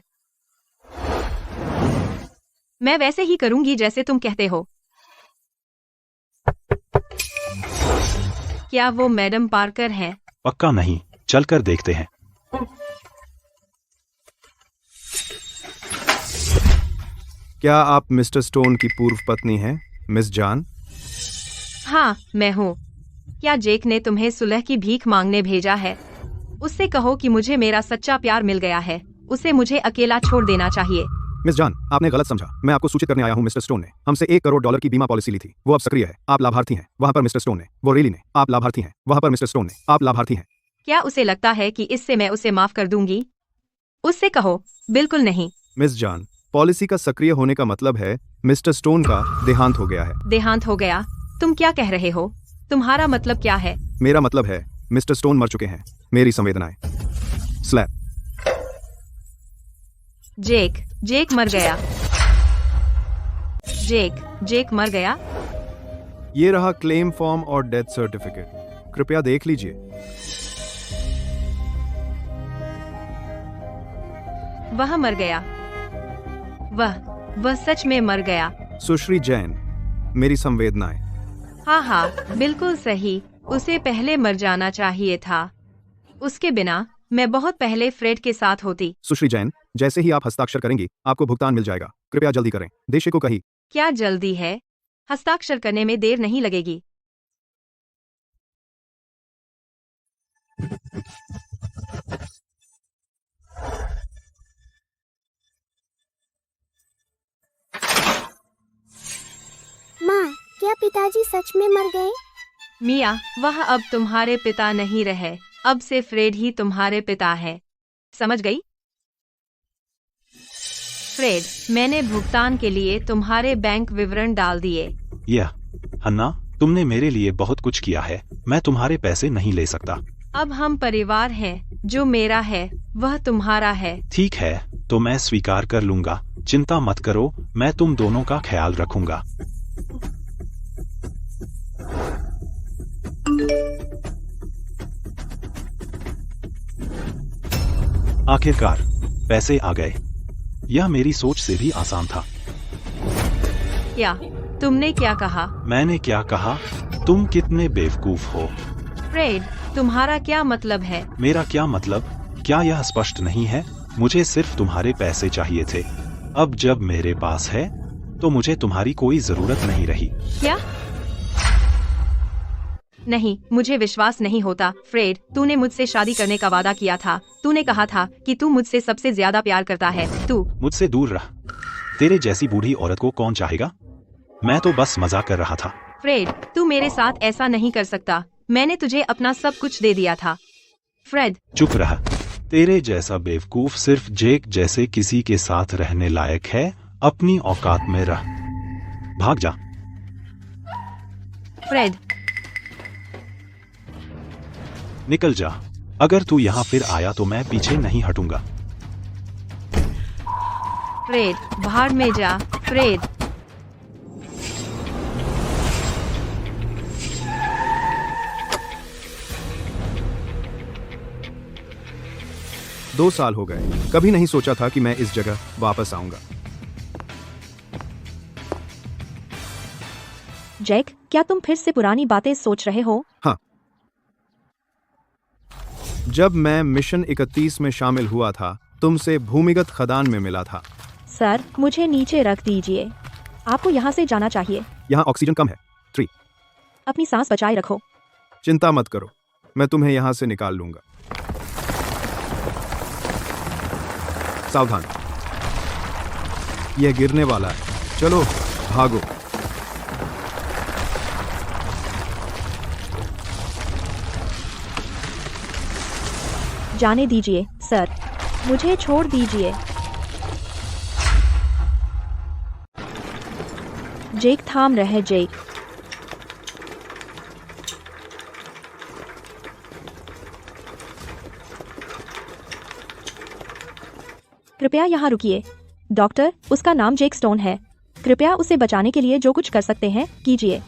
मैं वैसे ही करूँगी जैसे तुम कहते हो। क्या वो मैडम पार्कर हैं? पक्का नहीं, चलकर देखते हैं। क्या आप मिस्टर स्टोन की पूर्व पत्नी हैं, मिस जान? हाँ, मैं हूँ। क्या जेक ने तुम्हें सुलह की भीख मांगने भेजा है? उससे कहो कि मुझे मेरा सच्चा प्यार मिल गया है। उसे मुझे अकेला छोड़ देना चाहिए। मिस जान, आपने गलत समझा। मैं आपको सूचित करने आया हूँ, मिस्टर स्टोन ने हमसे $1 करोड़ की बीमा पॉलिसी ली थी। वो अब सक्रिय है। आप लाभार्थी हैं। वहाँ पर मिस्टर स्टोन ने, वो रेली ने, आप लाभार्थी हैं। वहाँ पर मिस्टर स्टोन ने, आप लाभार्थी हैं। क्या उसे लगता है कि इससे मैं उसे माफ कर दूंगी? उससे कहो, बिल्कुल नहीं। मिस जान, पॉलिसी का सक्रिय होने का मतलब है मिस्टर स्टोन का देहांत हो गया है। देहांत हो गया? तुम क्या कह रहे हो? तुम्हारा मतलब क्या है? मेरा मतलब है मिस्टर स्टोन मर चुके हैं। मेरी संवेदनाएं। स्लैप। जेक मर गया। जेक मर गया। ये रहा क्लेम फॉर्म और डेथ सर्टिफिकेट, कृपया देख लीजिए। वह मर गया। वह सच में मर गया। सुश्री जैन, मेरी संवेदनाएं। हाँ, बिल्कुल सही। उसे पहले मर जाना चाहिए था। उसके बिना मैं बहुत पहले फ्रेड के साथ होती। सुश्री जैन, जैसे ही आप हस्ताक्षर करेंगी आपको भुगतान मिल जाएगा। कृपया जल्दी करें। देशे को कही। क्या जल्दी है? हस्ताक्षर करने में देर नहीं लगेगी। माँ, क्या पिताजी सच में मर गए? मिया, वह अब तुम्हारे पिता नहीं रहे। अब से फ्रेड ही तुम्हारे पिता है। समझ गई? फ्रेड, मैंने भुगतान के लिए तुम्हारे बैंक विवरण डाल दिए। यह हन्ना, तुमने मेरे लिए बहुत कुछ किया है। मैं तुम्हारे पैसे नहीं ले सकता। अब हम परिवार हैं। जो मेरा है वह तुम्हारा है। ठीक है, तो मैं स्वीकार कर लूंगा। चिंता मत करो, मैं तुम दोनों का ख्याल रखूंगा। आखिरकार पैसे आ गए। यह मेरी सोच से भी आसान था। क्या? तुमने क्या कहा? मैंने क्या कहा? तुम कितने बेवकूफ हो। फ्रेड, तुम्हारा क्या मतलब है? मेरा क्या मतलब? क्या यह स्पष्ट नहीं है? मुझे सिर्फ तुम्हारे पैसे चाहिए थे। अब जब मेरे पास है तो मुझे तुम्हारी कोई जरूरत नहीं रही। क्या? नहीं, मुझे विश्वास नहीं होता। फ्रेड, तूने मुझसे शादी करने का वादा किया था। तूने कहा था कि तू मुझसे सबसे ज्यादा प्यार करता है। तू मुझसे दूर रह। तेरे जैसी बूढ़ी औरत को कौन चाहेगा? मैं तो बस मजाक कर रहा था। फ्रेड, तू मेरे साथ ऐसा नहीं कर सकता। मैंने तुझे अपना सब कुछ दे दिया था। फ्रेड, चुप रह। तेरे जैसा बेवकूफ सिर्फ जेक जैसे किसी के साथ रहने लायक है। अपनी औकात में रह। भाग जा। फ्रेड, निकल जा। अगर तू यहाँ फिर आया तो मैं पीछे नहीं हटूंगा। फ्रेड, बाहर में जा। फ्रेड, दो साल हो गए। कभी नहीं सोचा था कि मैं इस जगह वापस आऊंगा। जैक, क्या तुम फिर से पुरानी बातें सोच रहे हो? हाँ, जब मैं मिशन 31 में शामिल हुआ था, तुमसे भूमिगत खदान में मिला था। सर, मुझे नीचे रख दीजिए। आपको यहाँ से जाना चाहिए। यहाँ ऑक्सीजन कम है। 3। अपनी सांस बचाए रखो। चिंता मत करो, मैं तुम्हें यहाँ से निकाल लूंगा। सावधान, यह गिरने वाला है। चलो भागो। जाने दीजिए सर, मुझे छोड़ दीजिए। जेक थाम रहे जेक। कृपया यहाँ रुकिए। डॉक्टर, उसका नाम जेक स्टोन है। कृपया उसे बचाने के लिए जो कुछ कर सकते हैं कीजिए।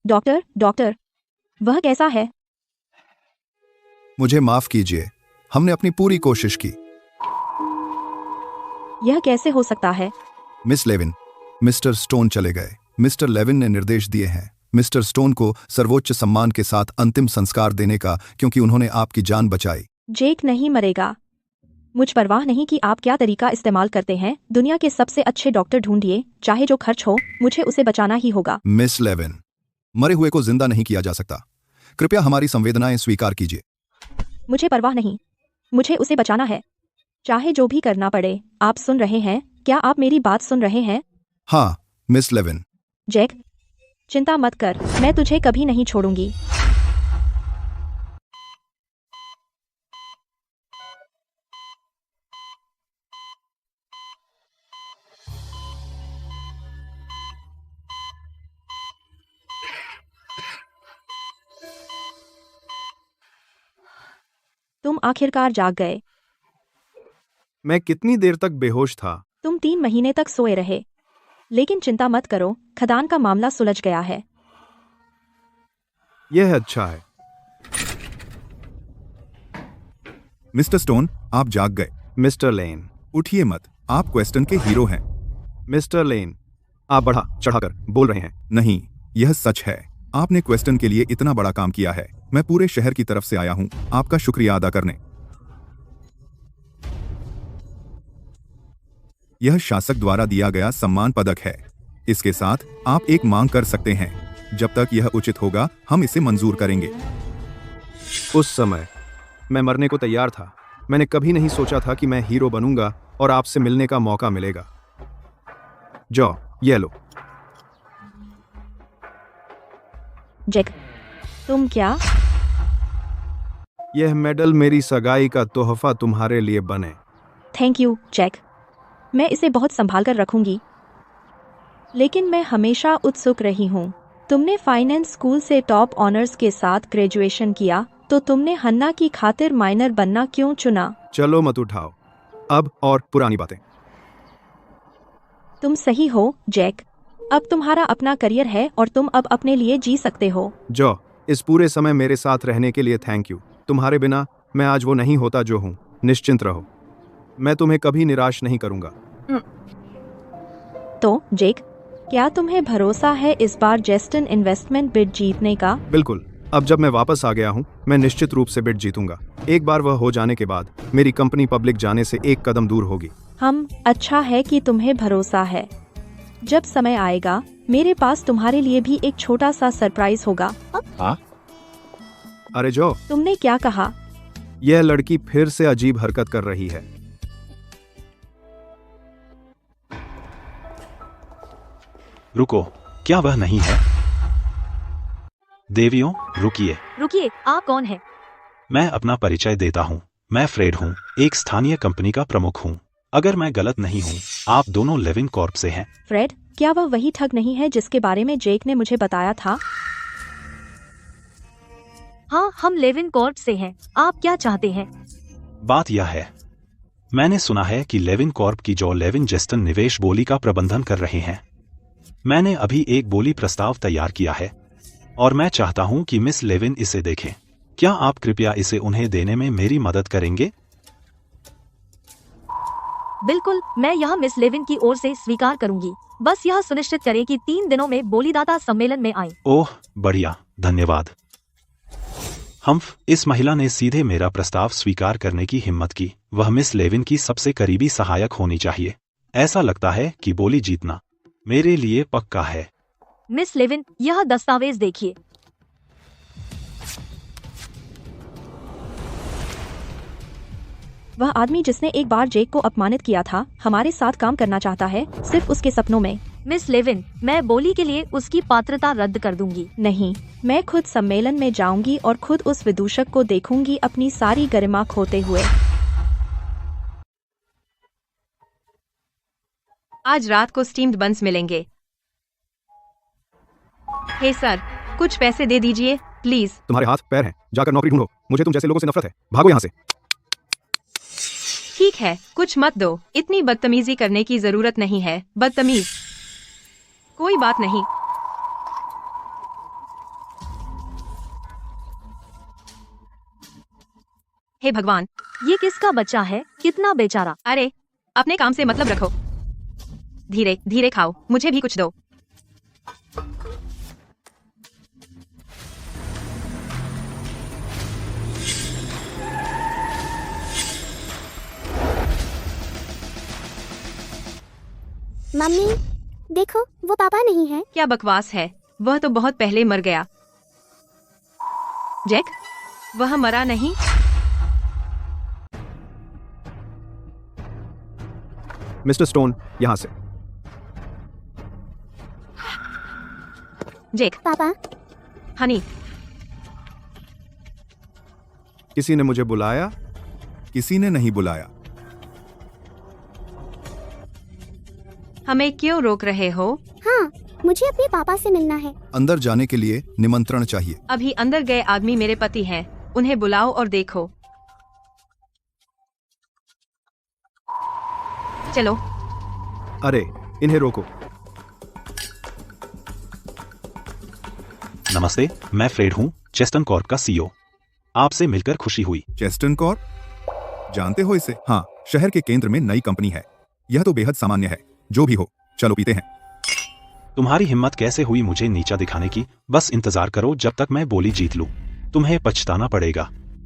डॉक्टर, डॉक्टर, वह कैसा है? मुझे माफ कीजिए, हमने अपनी पूरी कोशिश की। यह कैसे हो सकता है? मिस लेविन, मिस्टर स्टोन चले गए। मिस्टर लेविन ने निर्देश दिए हैं मिस्टर स्टोन को सर्वोच्च सम्मान के साथ अंतिम संस्कार देने का, क्योंकि उन्होंने आपकी जान बचाई। जेक नहीं मरेगा। मुझ परवाह नहीं कि आप क्या तरीका इस्तेमाल करते हैं। दुनिया के सबसे अच्छे डॉक्टर ढूंढिए, चाहे जो खर्च हो, मुझे उसे बचाना ही होगा। मिस लेविन, मरे हुए को जिंदा नहीं किया जा सकता। कृपया हमारी संवेदनाएं स्वीकार कीजिए। मुझे परवाह नहीं, मुझे उसे बचाना है, चाहे जो भी करना पड़े। आप सुन रहे हैं? क्या आप मेरी बात सुन रहे हैं? हाँ मिस लेविन। जैक, चिंता मत कर, मैं तुझे कभी नहीं छोड़ूंगी। तुम आखिरकार जाग गए। मैं कितनी देर तक बेहोश था? तुम 3 महीने तक सोए रहे, लेकिन चिंता मत करो, खदान का मामला सुलझ गया है। यह अच्छा है। मिस्टर स्टोन, आप जाग गए। मिस्टर लेन। उठिए मत, आप क्वेस्टन के हीरो हैं। मिस्टर लेन, आप बढ़ा चढ़ाकर बोल रहे हैं। नहीं, यह सच है। आपने क्वेस्टन के लिए इतना बड़ा काम किया है। मैं पूरे शहर की तरफ से आया हूं आपका शुक्रिया अदा करने। यह शासक द्वारा दिया गया सम्मान पदक है। इसके साथ आप एक मांग कर सकते हैं। जब तक यह उचित होगा, हम इसे मंजूर करेंगे। उस समय मैं मरने को तैयार था। मैंने कभी नहीं सोचा था कि मैं हीरो बनूंगा और आपसे मिलने का मौका मिलेगा। जो ये लो। जैक, तुम क्या? यह मेडल मेरी सगाई का तोहफा तुम्हारे लिए बने। थैंक यू जैक, मैं इसे बहुत संभाल कर रखूंगी। लेकिन मैं हमेशा उत्सुक रही हूँ। तुमने फाइनेंस स्कूल से टॉप ऑनर्स के साथ ग्रेजुएशन किया, तो तुमने हन्ना की खातिर माइनर बनना क्यों चुना? चलो मत उठाओ अब और पुरानी बातें। तुम सही हो जैक, अब तुम्हारा अपना करियर है और तुम अब अपने लिए जी सकते हो। जो इस पूरे समय मेरे साथ रहने के लिए थैंक यू। तुम्हारे बिना मैं आज वो नहीं होता जो हूँ। निश्चिंत रहो, मैं तुम्हें कभी निराश नहीं करूंगा। तो जैक, क्या तुम्हें भरोसा है इस बार जेस्टन इन्वेस्टमेंट बिड जीतने का? बिल्कुल। अब जब मैं वापस आ गया हूँ, मैं निश्चित रूप से बिड जीतूंगा। एक बार वह हो जाने के बाद मेरी कंपनी पब्लिक जाने से एक कदम दूर होगी। अच्छा है कि तुम्हें भरोसा है। जब समय आएगा, मेरे पास तुम्हारे लिए भी एक छोटा सा सरप्राइज होगा। अरे जो, तुमने क्या कहा? यह लड़की फिर से अजीब हरकत कर रही है। रुको, क्या वह नहीं है? देवियों, रुकिए। रुकिए, आप कौन हैं? मैं अपना परिचय देता हूँ। मैं फ्रेड हूँ, एक स्थानीय कंपनी का प्रमुख हूँ। अगर मैं गलत नहीं हूँ, आप दोनों लेविन कॉर्प से हैं। फ्रेड, क्या वह वही ठग नहीं है जिसके बारे में जेक ने मुझे बताया था? हाँ, हम लेविन कॉर्प से हैं। आप क्या चाहते हैं? बात यह है, मैंने सुना है कि लेविन कॉर्प की जो लेविन जेस्टन निवेश बोली का प्रबंधन कर रहे हैं। मैंने अभी एक बोली प्रस्ताव तैयार किया है और मैं चाहता हूं कि मिस लेविन इसे देखें। क्या आप कृपया इसे उन्हें देने में मेरी मदद करेंगे? बिल्कुल, मैं यह मिस लेविन की ओर से स्वीकार करूंगी। बस यह सुनिश्चित करें कि 3 दिनों में बोलीदाता सम्मेलन में आए। ओह बढ़िया, धन्यवाद। इस महिला ने सीधे मेरा प्रस्ताव स्वीकार करने की हिम्मत की। वह मिस लेविन की सबसे करीबी सहायक होनी चाहिए। ऐसा लगता है कि बोली जीतना मेरे लिए पक्का है। मिस लेविन, यह दस्तावेज देखिए। वह आदमी जिसने एक बार जेक को अपमानित किया था हमारे साथ काम करना चाहता है, सिर्फ उसके सपनों में। मिस लेविन, मैं बोली के लिए उसकी पात्रता रद्द कर दूंगी। नहीं, मैं खुद सम्मेलन में जाऊंगी और खुद उस विदूषक को देखूंगी अपनी सारी गरिमा खोते हुए। आज रात को स्टीम्ड बंस मिलेंगे। हे सर, कुछ पैसे दे दीजिए प्लीज। तुम्हारे हाथ पैर हैं, जाकर नौकरी ढूंढो। मुझे तुम जैसे लोगों से नफरत है, भागो यहाँ से। ठीक है, कुछ मत दो, इतनी बदतमीजी करने की जरूरत नहीं है। बदतमीज, कोई बात नहीं। हे भगवान, ये किसका बच्चा है? कितना बेचारा। अरे अपने काम से मतलब रखो। धीरे धीरे खाओ, मुझे भी कुछ दो। मम्मी देखो, वो पापा नहीं है। क्या बकवास है, वह तो बहुत पहले मर गया। जैक, वह मरा नहीं। मिस्टर स्टोन, यहाँ से। जैक। पापा। हनी। किसी ने मुझे बुलाया? किसी ने नहीं बुलाया। हमें क्यों रोक रहे हो? हाँ, मुझे अपने पापा से मिलना है। अंदर जाने के लिए निमंत्रण चाहिए। अभी अंदर गए आदमी मेरे पति हैं, उन्हें बुलाओ और देखो। चलो। अरे इन्हें रोको। नमस्ते, मैं फ्रेड हूँ, चेस्टन कॉर्प का सीईओ। आपसे मिलकर खुशी हुई। चेस्टन कॉर्प, जानते हो इसे? हाँ, शहर के केंद्र में नई कंपनी है। यह तो बेहद सामान्य है। जो भी हो, चलो पीते हैं। तुम्हारी हिम्मत कैसे हुई मुझे नीचा दिखाने की? बस इंतजार करो जब तक मैं बोली जीत लूं। तुम्हें पछताना पड़ेगा।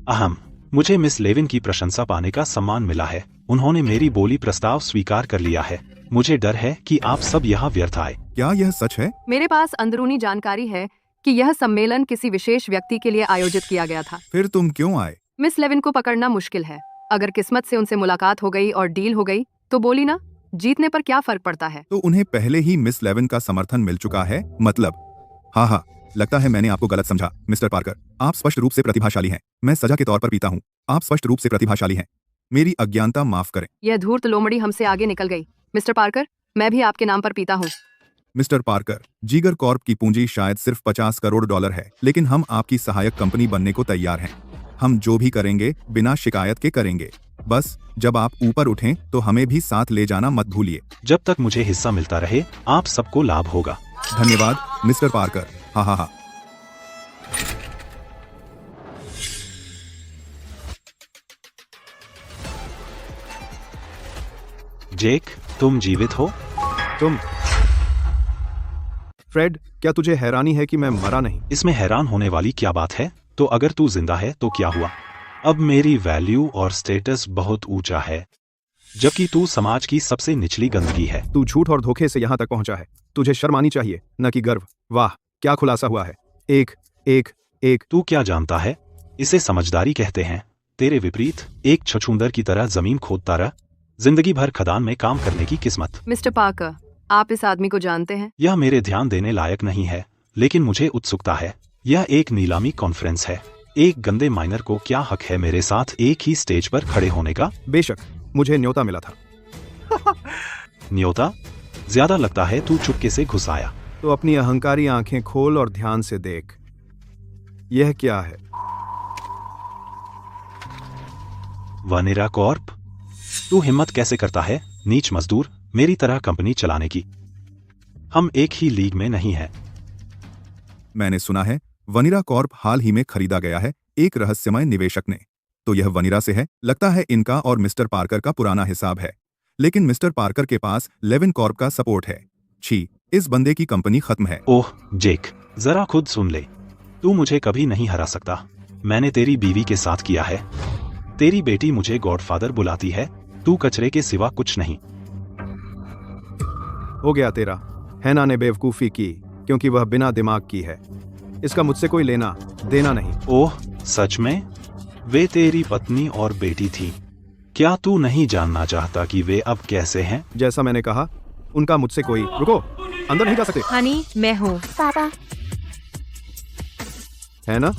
अहम, मुझे मिस लेविन की प्रशंसा पाने का सम्मान मिला है। उन्होंने मेरी बोली प्रस्ताव स्वीकार कर लिया है। मुझे डर है कि आप सब यहाँ व्यर्थ आए। क्या यह सच है? मेरे पास अंदरूनी जानकारी है कि यह सम्मेलन किसी विशेष व्यक्ति के लिए आयोजित किया गया था। फिर तुम क्यों आए? मिस लेविन को पकड़ना मुश्किल है। अगर किस्मत से उनसे मुलाकात हो गई और डील हो गई तो बोली ना, जीतने पर क्या फर्क पड़ता है। तो उन्हें पहले ही मिस लेविन का समर्थन मिल चुका है मतलब। हाँ, लगता है मैंने आपको गलत समझा। मिस्टर पार्कर, आप स्पष्ट रूप से प्रतिभाशाली हैं। मैं सजा के तौर पर पीता हूँ। आप स्पष्ट रूप से प्रतिभाशाली हैं। मेरी अज्ञानता माफ करें। यह धूर्त लोमड़ी हमसे आगे निकल गई। मिस्टर पार्कर, मैं भी आपके नाम पर पीता हूँ। मिस्टर पार्कर, जीगर कॉर्प की पूंजी शायद सिर्फ $50 करोड़ है, लेकिन हम आपकी सहायक कंपनी बनने को तैयार हैं। हम जो भी करेंगे बिना शिकायत के करेंगे। बस जब आप ऊपर उठें तो हमें भी साथ ले जाना मत भूलिए। जब तक मुझे हिस्सा मिलता रहे, आप सबको लाभ होगा। धन्यवाद मिस्टर पार्कर। हाँ। जेक, तुम जीवित हो? तुम? फ्रेड, क्या तुझे हैरानी है कि मैं मरा नहीं? इसमें हैरान होने वाली क्या बात है? तो अगर तू जिंदा है तो क्या हुआ? अब मेरी वैल्यू और स्टेटस बहुत ऊंचा है, जबकि तू समाज की सबसे निचली गंदगी है। तू झूठ और धोखे से यहाँ तक पहुँचा है। तुझे शर्म आनी चाहिए, न कि गर्व। वाह, क्या खुलासा हुआ है। एक। तू क्या जानता है? इसे समझदारी कहते हैं। तेरे विपरीत एक छछूंदर की तरह जमीन खोदता रहा, जिंदगी भर खदान में काम करने की किस्मत। मिस्टर पार्कर, आप इस आदमी को जानते हैं? यह मेरे ध्यान देने लायक नहीं है, लेकिन मुझे उत्सुकता है। यह एक नीलामी कॉन्फ्रेंस है। एक गंदे माइनर को क्या हक है मेरे साथ एक ही स्टेज पर खड़े होने का? बेशक, मुझे न्योता मिला था। न्योता? ज्यादा लगता है तू चुपके से घुस आया। तो अपनी अहंकारी आंखें खोल और ध्यान से देख। यह क्या है? वनीरा कॉर्प? तू हिम्मत कैसे करता है, नीच मजदूर, मेरी तरह कंपनी चलाने की? हम एक ही लीग में नहीं हैं। मैंने सुना है वनीरा कॉर्प हाल ही में खरीदा गया है एक रहस्यमय निवेशक ने। तो यह वनीरा से है। लगता है इनका और मिस्टर पार्कर का पुराना हिसाब है, लेकिन मिस्टर पार्कर के पास लेविन कॉर्प का सपोर्ट है। छी, इस बंदे की कंपनी खत्म है। ओह जेक, जरा खुद सुन ले। तू मुझे कभी नहीं हरा सकता। मैंने तेरी बीवी के साथ किया है। तेरी बेटी मुझे गॉडफादर बुलाती है। तू कचरे के सिवा कुछ नहीं। हो गया तेरा। हैना ने बेवकूफी की क्योंकि वह बिना दिमाग की है। इसका मुझसे कोई लेना देना नहीं। ओह सच में? वे तेरी पत्नी और बेटी थी। क्या तू नहीं जानना चाहता कि वे अब कैसे हैं? जैसा मैंने कहा, उनका मुझसे कोई रुको, अंदर नहीं जा सकते। हनी, मैं हूँ। पापा, है ना?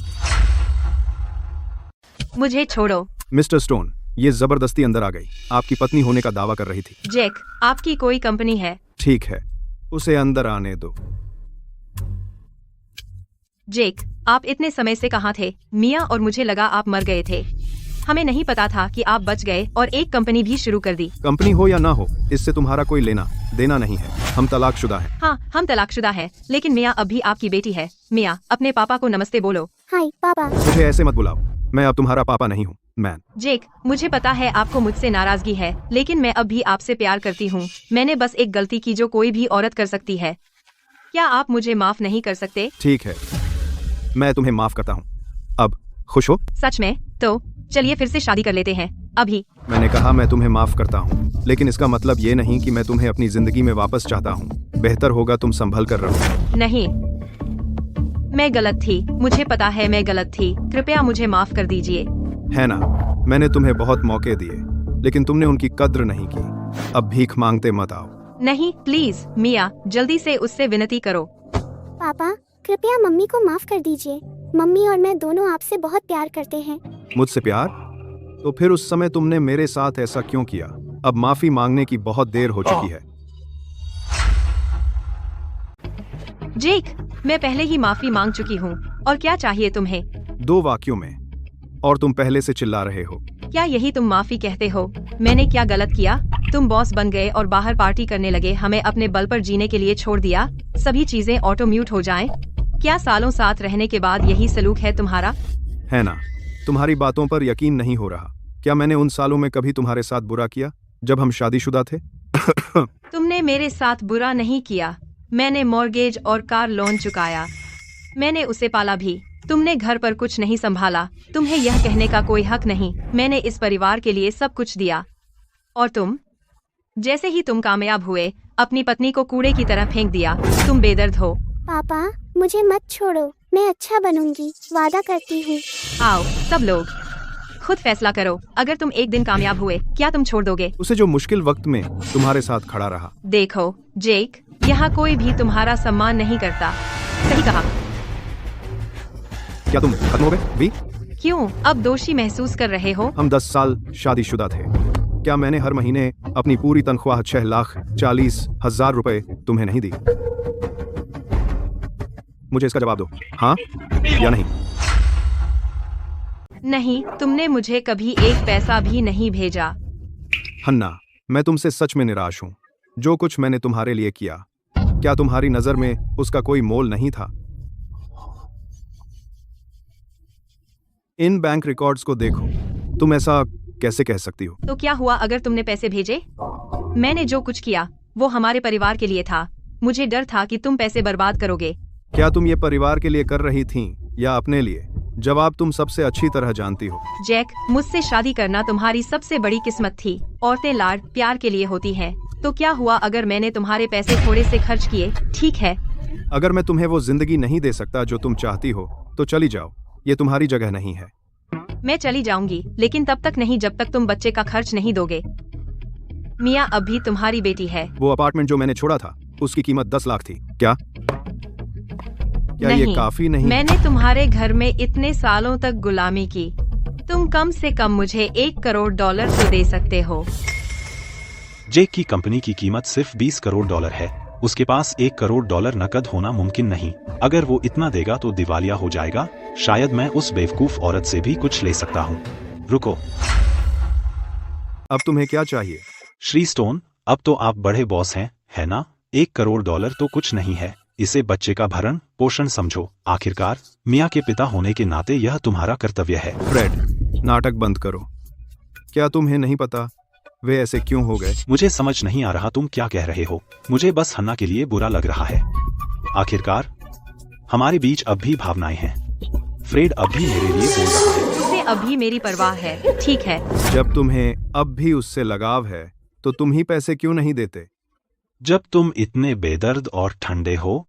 मुझे छोड़ो। मिस्टर स्टोन, ये जबरदस्ती अंदर आ गई। आपकी पत्नी होने का दावा कर रही थी। जैक, आपकी कोई कंपनी है? ठीक है, उसे अंदर आने दो। जेक, आप इतने समय से कहाँ थे? मिया और मुझे लगा आप मर गए थे। हमें नहीं पता था कि आप बच गए और एक कंपनी भी शुरू कर दी। कंपनी हो या ना हो, इससे तुम्हारा कोई लेना देना नहीं है। हम तलाकशुदा हैं। हाँ, हम तलाकशुदा हैं, लेकिन मिया अब भी आपकी बेटी है। मिया, अपने पापा को नमस्ते बोलो। हाय पापा। मुझे ऐसे मत बुलाओ, मैं अब तुम्हारा पापा नहीं हूँ, मैन। जेक, मुझे पता है आपको मुझसे नाराजगी है, लेकिन मैं अब भी आपसे प्यार करती हूँ। मैंने बस एक गलती की जो कोई भी औरत कर सकती है। क्या आप मुझे माफ नहीं कर सकते? ठीक है, मैं तुम्हें माफ करता हूँ। अब खुश हो? सच में? तो चलिए फिर से शादी कर लेते हैं अभी। मैंने कहा मैं तुम्हें माफ करता हूँ, लेकिन इसका मतलब ये नहीं कि मैं तुम्हें अपनी जिंदगी में वापस चाहता हूँ। बेहतर होगा तुम संभल कर रहो। नहीं, मैं गलत थी। मुझे पता है मैं गलत थी। कृपया मुझे माफ कर दीजिए। है ना, मैंने तुम्हें बहुत मौके दिए, लेकिन तुमने उनकी कद्र नहीं की। अब भीख मांगते मत आओ। नहीं, प्लीज मिया, जल्दी से उससे विनती करो। पापा, कृपया मम्मी को माफ कर दीजिए। मम्मी और मैं दोनों आपसे बहुत प्यार करते हैं। मुझसे प्यार? तो फिर उस समय तुमने मेरे साथ ऐसा क्यों किया? अब माफी मांगने की बहुत देर हो चुकी है। जेक, मैं पहले ही माफी मांग चुकी हूँ। और क्या चाहिए तुम्हें? 2 वाक्यों में, और तुम पहले से चिल्ला रहे हो। क्या यही तुम माफी कहते हो? मैंने क्या गलत किया? तुम बॉस बन गए और बाहर पार्टी करने लगे, हमें अपने बल पर जीने के लिए छोड़ दिया। सभी चीजें ऑटो म्यूट हो जाएं। क्या सालों साथ रहने के बाद यही सलूक है तुम्हारा? है ना, तुम्हारी बातों पर यकीन नहीं हो रहा। क्या मैंने उन सालों में कभी तुम्हारे साथ बुरा किया जब हम शादीशुदा थे? तुमने मेरे साथ बुरा नहीं किया। मैंने मॉर्गेज और कार लोन चुकाया। मैंने उसे पाला भी। तुमने घर पर कुछ नहीं संभाला। तुम्हें यह कहने का कोई हक नहीं। मैंने इस परिवार के लिए सब कुछ दिया। और तुम, जैसे ही तुम कामयाब हुए, अपनी पत्नी को कूड़े की तरह फेंक दिया। तुम बेदर्द हो। पापा, मुझे मत छोड़ो। मैं अच्छा बनूंगी, वादा करती हूँ। आओ सब लोग, खुद फैसला करो। अगर तुम एक दिन कामयाब हुए, क्या तुम छोड़ दोगे उसे जो मुश्किल वक्त में तुम्हारे साथ खड़ा रहा? देखो जेक, यहाँ कोई भी तुम्हारा सम्मान नहीं करता। सही कहा। क्या तुम खत्म हो गए भी? क्यों अब दोषी महसूस कर रहे हो? हम 10 साल शादीशुदा थे। क्या मैंने हर महीने अपनी पूरी तनख्वाह 6,40,000 रुपए तुम्हें नहीं दी? मुझे इसका जवाब दो, हाँ या नहीं। नहीं, तुमने मुझे कभी एक पैसा भी नहीं भेजा। हन्ना, मैं तुमसे सच में निराश हूँ। जो कुछ मैंने तुम्हारे लिए किया, क्या तुम्हारी नजर में उसका कोई मोल नहीं था? इन बैंक रिकॉर्ड्स को देखो। तुम ऐसा कैसे कह सकती हो? तो क्या हुआ अगर तुमने पैसे भेजे? मैंने जो कुछ किया वो हमारे परिवार के लिए था। मुझे डर था कि तुम पैसे बर्बाद करोगे। क्या तुम ये परिवार के लिए कर रही थीं या अपने लिए? जवाब तुम सबसे अच्छी तरह जानती हो। जैक, मुझसे शादी करना तुम्हारी सबसे बड़ी किस्मत थी। औरतें लाड प्यार के लिए होती हैं। तो क्या हुआ अगर मैंने तुम्हारे पैसे थोड़े से खर्च किए? ठीक है, अगर मैं तुम्हें वो जिंदगी नहीं दे सकता जो तुम चाहती हो, तो चली जाओ। ये तुम्हारी जगह नहीं है। मैं चली जाऊंगी, लेकिन तब तक नहीं जब तक तुम बच्चे का खर्च नहीं दोगे। मिया अब भी तुम्हारी बेटी है। वो अपार्टमेंट जो मैंने छोड़ा था, उसकी कीमत 10 लाख थी। क्या नहीं, ये काफी नहीं? मैंने तुम्हारे घर में इतने सालों तक गुलामी की। तुम कम से कम मुझे $1 करोड़ तो दे सकते हो। जेक की कंपनी की कीमत सिर्फ $20 करोड़ है। उसके पास $1 करोड़ नकद होना मुमकिन नहीं। अगर वो इतना देगा तो दिवालिया हो जाएगा। शायद मैं उस बेवकूफ औरत से भी कुछ ले सकता हूँ। रुको, अब तुम्हें क्या चाहिए? श्री स्टोन, अब तो आप बड़े बॉस हैं, है ना? $1 करोड़ तो कुछ नहीं है। इसे बच्चे का भरण पोषण समझो। आखिरकार मिया के पिता होने के नाते यह तुम्हारा कर्तव्य है। फ्रेड, नाटक बंद करो। क्या तुम्हें नहीं पता वे ऐसे क्यों हो गए? मुझे समझ नहीं आ रहा तुम क्या कह रहे हो। मुझे बस हन्ना के लिए बुरा लग रहा है। आखिरकार हमारे बीच अब भी भावनाएं हैं। फ्रेड अब भी मेरे लिए बोल रहा है। उसे अब भी मेरी परवाह है। ठीक है, जब तुम्हें अब भी उससे लगाव है, तो तुम ही पैसे क्यों नहीं देते? जब तुम इतने बेदर्द और ठंडे हो,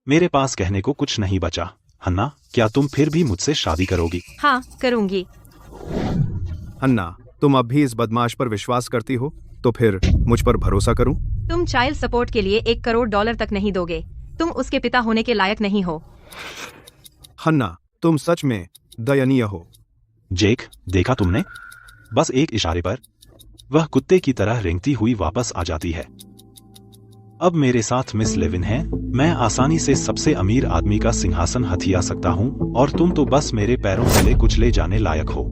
मेरे पास कहने को कुछ नहीं बचा। हन्ना, क्या तुम फिर भी मुझसे शादी करोगी? हाँ, करूंगी। हन्ना, तुम अब भी इस बदमाश पर विश्वास करती हो तो फिर मुझ पर भरोसा करूं? तुम चाइल्ड सपोर्ट के लिए $1 करोड़ तक नहीं दोगे। तुम उसके पिता होने के लायक नहीं हो। हन्ना, तुम सच में दयनीय हो। जेक, देखा तुमने? बस एक इशारे पर वह कुत्ते की तरह रेंगती हुई वापस आ जाती है। अब मेरे साथ मिस लेविन है। मैं आसानी से सबसे अमीर आदमी का सिंहासन हथिया सकता हूँ और तुम तो बस मेरे पैरों तले कुचले जाने लायक हो।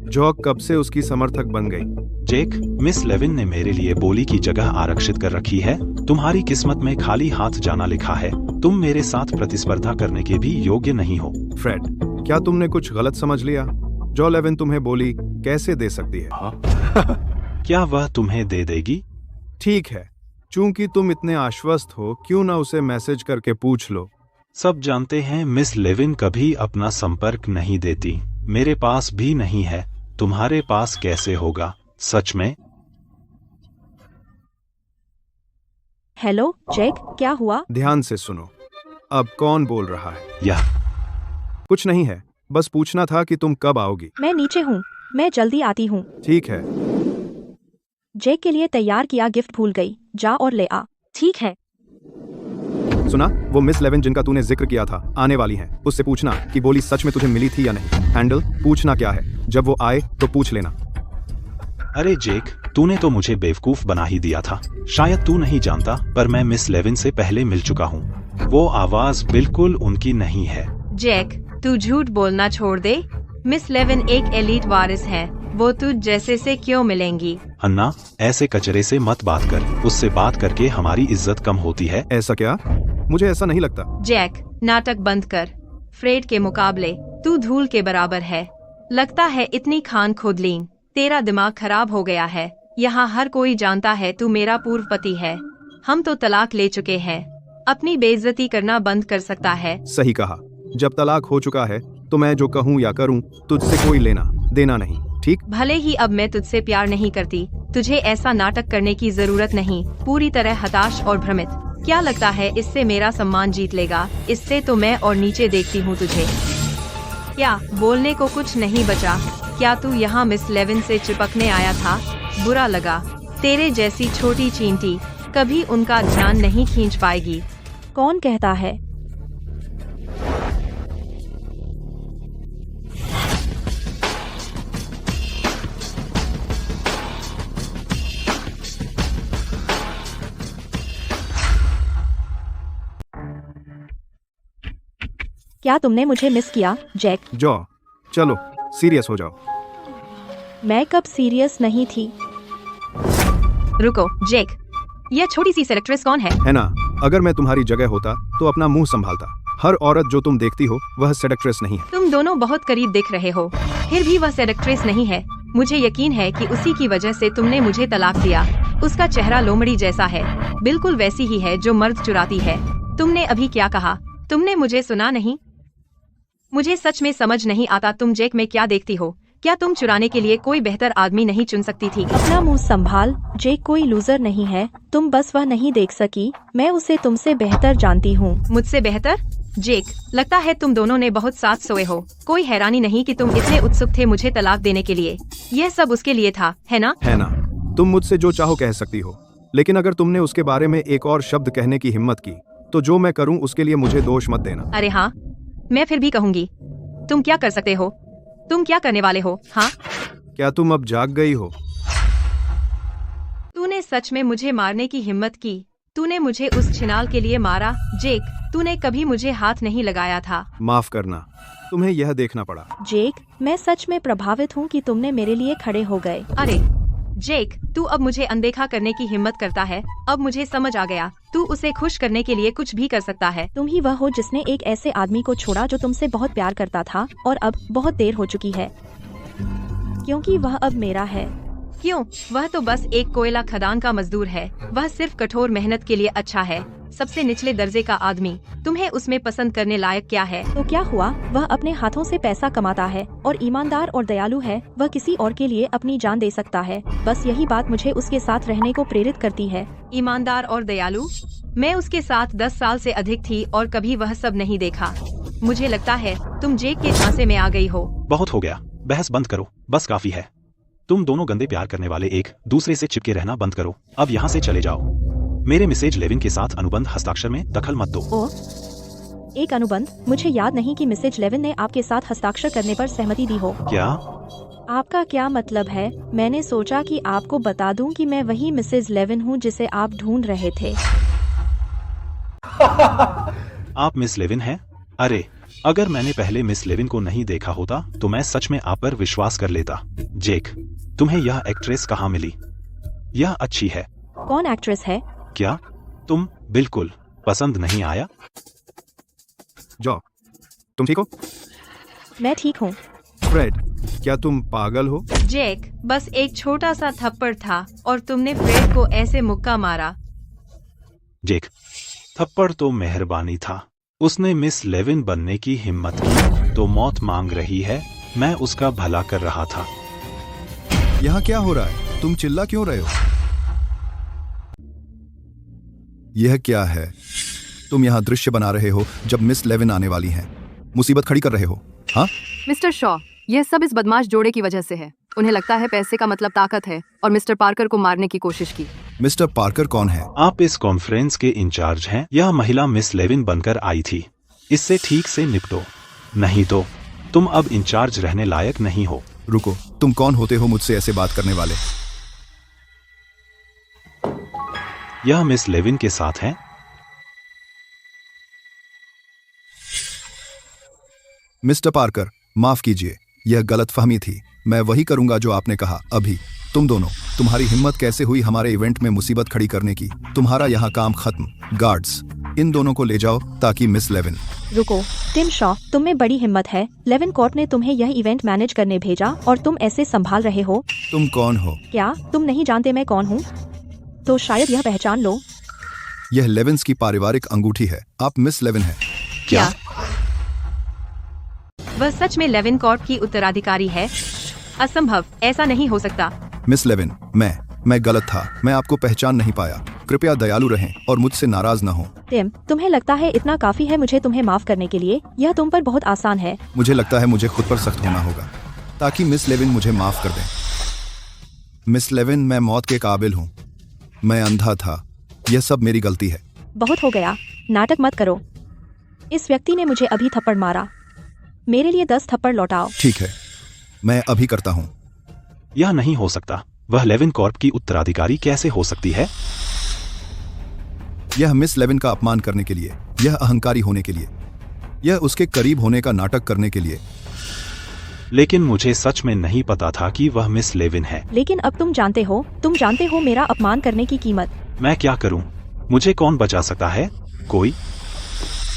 जॉक कब से उसकी समर्थक बन गई? जेक, मिस लेविन ने मेरे लिए बोली की जगह आरक्षित कर रखी है। तुम्हारी किस्मत में खाली हाथ जाना लिखा है। तुम मेरे साथ प्रतिस्पर्धा करने के भी योग्य नहीं हो। फ्रेड, क्या तुमने कुछ गलत समझ लिया? जो लेविन तुम्हें बोली कैसे दे सकती है? क्या वह तुम्हें दे देगी? ठीक है, चूंकि तुम इतने आश्वस्त हो, क्यों ना उसे मैसेज करके पूछ लो। सब जानते हैं मिस लेविन कभी अपना संपर्क नहीं देती। मेरे पास भी नहीं है, तुम्हारे पास कैसे होगा? सच में? हेलो जैक, क्या हुआ? ध्यान से सुनो। अब कौन बोल रहा है? यह कुछ नहीं है, बस पूछना था कि तुम कब आओगी। मैं नीचे हूँ, मैं जल्दी आती हूँ। ठीक है। जैक के लिए तैयार किया गिफ्ट भूल गई, जा और ले आ। ठीक है। सुना, वो मिस लेविन जिनका तूने जिक्र किया था आने वाली हैं। उससे पूछना कि बोली सच में तुझे मिली थी या नहीं। हैंडल, पूछना क्या है, जब वो आए तो पूछ लेना। अरे जेक, तूने तो मुझे बेवकूफ बना ही दिया था। शायद तू नहीं जानता, पर मैं मिस लेविन से पहले मिल चुका हूँ। वो आवाज बिल्कुल उनकी नहीं है। जैक, तू झूठ बोलना छोड़ दे। मिस लेविन एक एलीट वारिस है। वो तुझ जैसे से क्यों मिलेंगी? अन्ना, ऐसे कचरे से मत बात कर। उससे बात करके हमारी इज्जत कम होती है। ऐसा क्या? मुझे ऐसा नहीं लगता। जैक, नाटक बंद कर। फ्रेड के मुकाबले तू धूल के बराबर है। लगता है इतनी खान खोदलीन। तेरा दिमाग खराब हो गया है। यहाँ हर कोई जानता है तू मेरा पूर्व पति है। हम तो तलाक ले चुके हैं। अपनी बेइज्जती करना बंद कर सकता है। सही कहा। जब तलाक हो चुका है तो मैं जो कहूँ या करूँ तुझसे कोई लेना देना नहीं, ठीक? भले ही अब मैं तुझसे प्यार नहीं करती, तुझे ऐसा नाटक करने की जरूरत नहीं। पूरी तरह हताश और भ्रमित। क्या लगता है इससे मेरा सम्मान जीत लेगा? इससे तो मैं और नीचे देखती हूँ तुझे। क्या बोलने को कुछ नहीं बचा? क्या तू यहाँ मिस लेविन से चिपकने आया था? बुरा लगा। तेरे जैसी छोटी चींटी कभी उनका ध्यान नहीं खींच पाएगी। कौन कहता है? क्या तुमने मुझे मिस किया जैक? जो, चलो सीरियस हो जाओ। मैं कब सीरियस नहीं थी। रुको जैक, यह छोटी सी सेलेक्ट्रेस कौन है ना? अगर मैं तुम्हारी जगह होता तो अपना मुंह संभालता। हर औरत जो तुम देखती हो वह सेलेक्ट्रेस नहीं है। तुम दोनों बहुत करीब दिख रहे हो, फिर भी वह सेलेक्ट्रेस नहीं है। मुझे यकीन है कि उसी की वजह से तुमने मुझे तलाक दिया। उसका चेहरा लोमड़ी जैसा है, बिल्कुल वैसी ही है जो मर्द चुराती है। तुमने अभी क्या कहा? तुमने मुझे सुना नहीं? मुझे सच में समझ नहीं आता तुम जैक में क्या देखती हो। क्या तुम चुराने के लिए कोई बेहतर आदमी नहीं चुन सकती थी? अपना मुंह संभाल। जैक कोई लूजर नहीं है, तुम बस वह नहीं देख सकी। मैं उसे तुमसे बेहतर जानती हूँ। मुझसे बेहतर? जैक, लगता है तुम दोनों ने बहुत साथ सोए हो। कोई हैरानी नहीं कि तुम इतने उत्सुक थे मुझे तलाक देने के लिए। यह सब उसके लिए था, है ना? है ना? तुम मुझसे जो चाहो कह सकती हो, लेकिन अगर तुमने उसके बारे में एक और शब्द कहने की हिम्मत की तो जो मैं करूँ उसके लिए मुझे दोष मत देना। अरे हाँ, मैं फिर भी कहूँगी। तुम क्या कर सकते हो? तुम क्या करने वाले हो? हाँ, क्या तुम अब जाग गई हो? तूने सच में मुझे मारने की हिम्मत की। तूने मुझे उस छिनाल के लिए मारा। जैक, तूने कभी मुझे हाथ नहीं लगाया था। माफ करना, तुम्हें यह देखना पड़ा। जैक, मैं सच में प्रभावित हूँ कि तुमने मेरे लिए खड़े हो गए। अरे जैक, तू अब मुझे अनदेखा करने की हिम्मत करता है। अब मुझे समझ आ गया, तू उसे खुश करने के लिए कुछ भी कर सकता है। तुम ही वह हो जिसने एक ऐसे आदमी को छोड़ा जो तुमसे बहुत प्यार करता था, और अब बहुत देर हो चुकी है क्योंकि वह अब मेरा है। क्यों? वह तो बस एक कोयला खदान का मजदूर है। वह सिर्फ कठोर मेहनत के लिए अच्छा है। सबसे निचले दर्जे का आदमी। तुम्हें उसमें पसंद करने लायक क्या है? तो क्या हुआ? वह अपने हाथों से पैसा कमाता है और ईमानदार और दयालु है। वह किसी और के लिए अपनी जान दे सकता है। बस यही बात मुझे उसके साथ रहने को प्रेरित करती है। ईमानदार और दयालु? मैं उसके साथ 10 साल से अधिक थी और कभी वह सब नहीं देखा। मुझे लगता है तुम जैक के झांसे में आ गई हो। बहुत हो गया, बहस बंद करो, बस काफी है। तुम दोनों गंदे प्यार करने वाले एक दूसरे से चिपके रहना बंद करो। अब यहाँ से चले जाओ। मेरे मिसेज लेविन के साथ अनुबंध हस्ताक्षर में दखल मत दो। ओ, एक अनुबंध? मुझे याद नहीं कि मिसेज लेविन ने आपके साथ हस्ताक्षर करने पर सहमति दी हो। क्या? आपका क्या मतलब है? मैंने सोचा कि आपको बता दूं कि मैं वही मिसेज लेविन हूं जिसे आप ढूंढ रहे थे। आप मिस लेविन हैं? अरे, अगर मैंने पहले मिस लेविन को नहीं देखा होता तो मैं सच में आप पर विश्वास कर लेता। जेक, तुम्हें यह एक्ट्रेस कहाँ मिली? यह अच्छी है। कौन एक्ट्रेस है? क्या तुम बिल्कुल पसंद नहीं आया? जाओ, तुम ठीक हो? मैं ठीक हूँ। फ्रेड, क्या तुम पागल हो? जेक, बस एक छोटा सा थप्पड़ था और तुमने फ्रेड को ऐसे मुक्का मारा। जेक, थप्पड़ तो मेहरबानी था। उसने मिस लेविन बनने की हिम्मत की तो मौत मांग रही है। मैं उसका भला कर रहा था। यहाँ क्या हो रहा है? तुम चिल्ला क्यों रहे हो? यह क्या है? तुम यहाँ दृश्य बना रहे हो जब मिस लेविन आने वाली हैं। मुसीबत खड़ी कर रहे हो, हाँ? मिस्टर शॉ, यह सब इस बदमाश जोड़े की वजह से है। उन्हें लगता है पैसे का मतलब ताकत है और मिस्टर पार्कर को मारने की कोशिश की। मिस्टर पार्कर कौन है? आप इस कॉन्फ्रेंस के इंचार्ज हैं। यह महिला मिस लेविन बनकर आई थी। इससे ठीक से निपटो, नहीं तो तुम अब इंचार्ज रहने लायक नहीं हो। रुको, तुम कौन होते हो मुझसे ऐसे बात करने वाले? यह मिस लेविन के साथ हैं। मिस्टर पार्कर, माफ कीजिए, यह गलतफहमी थी। मैं वही करूंगा जो आपने कहा अभी। तुम दोनों, तुम्हारी हिम्मत कैसे हुई हमारे इवेंट में मुसीबत खड़ी करने की? तुम्हारा यहाँ काम खत्म। गार्ड्स, इन दोनों को ले जाओ ताकि मिस लेविन। रुको, टिम शॉ, तुम में बड़ी हिम्मत है। लेविन कोर्ट ने तुम्हें यह इवेंट मैनेज करने भेजा और तुम ऐसे संभाल रहे हो। तुम कौन हो? क्या तुम नहीं जानते मैं कौन हूँ? तो शायद यह पहचान लो। यह लेविन्स की पारिवारिक अंगूठी है। आप मिस लेविन हैं। क्या वह सच में लेविन कॉर्प की उत्तराधिकारी है? असंभव, ऐसा नहीं हो सकता। मिस लेविन, मैं गलत था। मैं आपको पहचान नहीं पाया। कृपया दयालु रहें और मुझसे नाराज न हो। टिम, तुम्हें लगता है इतना काफी है मुझे तुम्हें माफ करने के लिए? यह तुम पर बहुत आसान है। मुझे लगता है मुझे खुद पर सख्त होना होगा ताकि मिस लेविन मुझे माफ कर दें। मिस लेविन, मैं मौत के काबिल हूँ। मैं अंधा था। यह सब मेरी गलती है। बहुत हो गया, नाटक मत करो। इस व्यक्ति ने मुझे अभी थप्पड़ मारा। मेरे लिए 10 थप्पड़ लौटाओ। ठीक है, मैं अभी करता हूँ। यह नहीं हो सकता। वह लेविन कॉर्प की उत्तराधिकारी कैसे हो सकती है? यह मिस लेविन का अपमान करने के लिए, यह अहंकारी होने के लिए, यह उसके करीब होने का नाटक करने के लिए। लेकिन मुझे सच में नहीं पता था कि वह मिस लेविन है। लेकिन अब तुम जानते हो मेरा अपमान करने की कीमत। मैं क्या करूं? मुझे कौन बचा सकता है? कोई?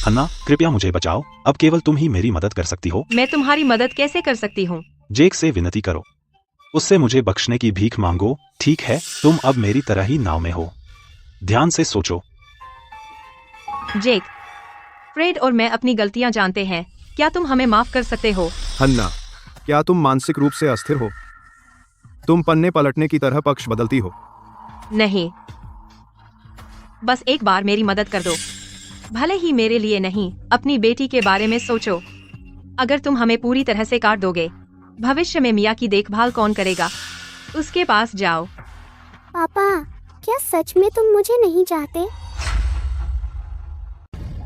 हन्ना, कृपया मुझे बचाओ। अब केवल तुम ही मेरी मदद कर सकती हो। मैं तुम्हारी मदद कैसे कर सकती हूँ? जेक से विनती करो। उससे मुझे बख्शने की भीख मांगो, ठीक है? तुम अब मेरी तरह ही नाव में हो। ध्यान से सोचो। जेक, फ्रेड और मैं अपनी गलतियाँ जानते हैं। क्या तुम हमें माफ कर सकते हो? हन्ना, क्या तुम मानसिक रूप से अस्थिर हो? तुम पन्ने पलटने की तरह पक्ष बदलती हो। नहीं, बस एक बार मेरी मदद कर दो। भले ही मेरे लिए नहीं, अपनी बेटी के बारे में सोचो। अगर तुम हमें पूरी तरह से काट दोगे, भविष्य में मिया की देखभाल कौन करेगा? उसके पास जाओ। पापा, क्या सच में तुम मुझे नहीं चाहते?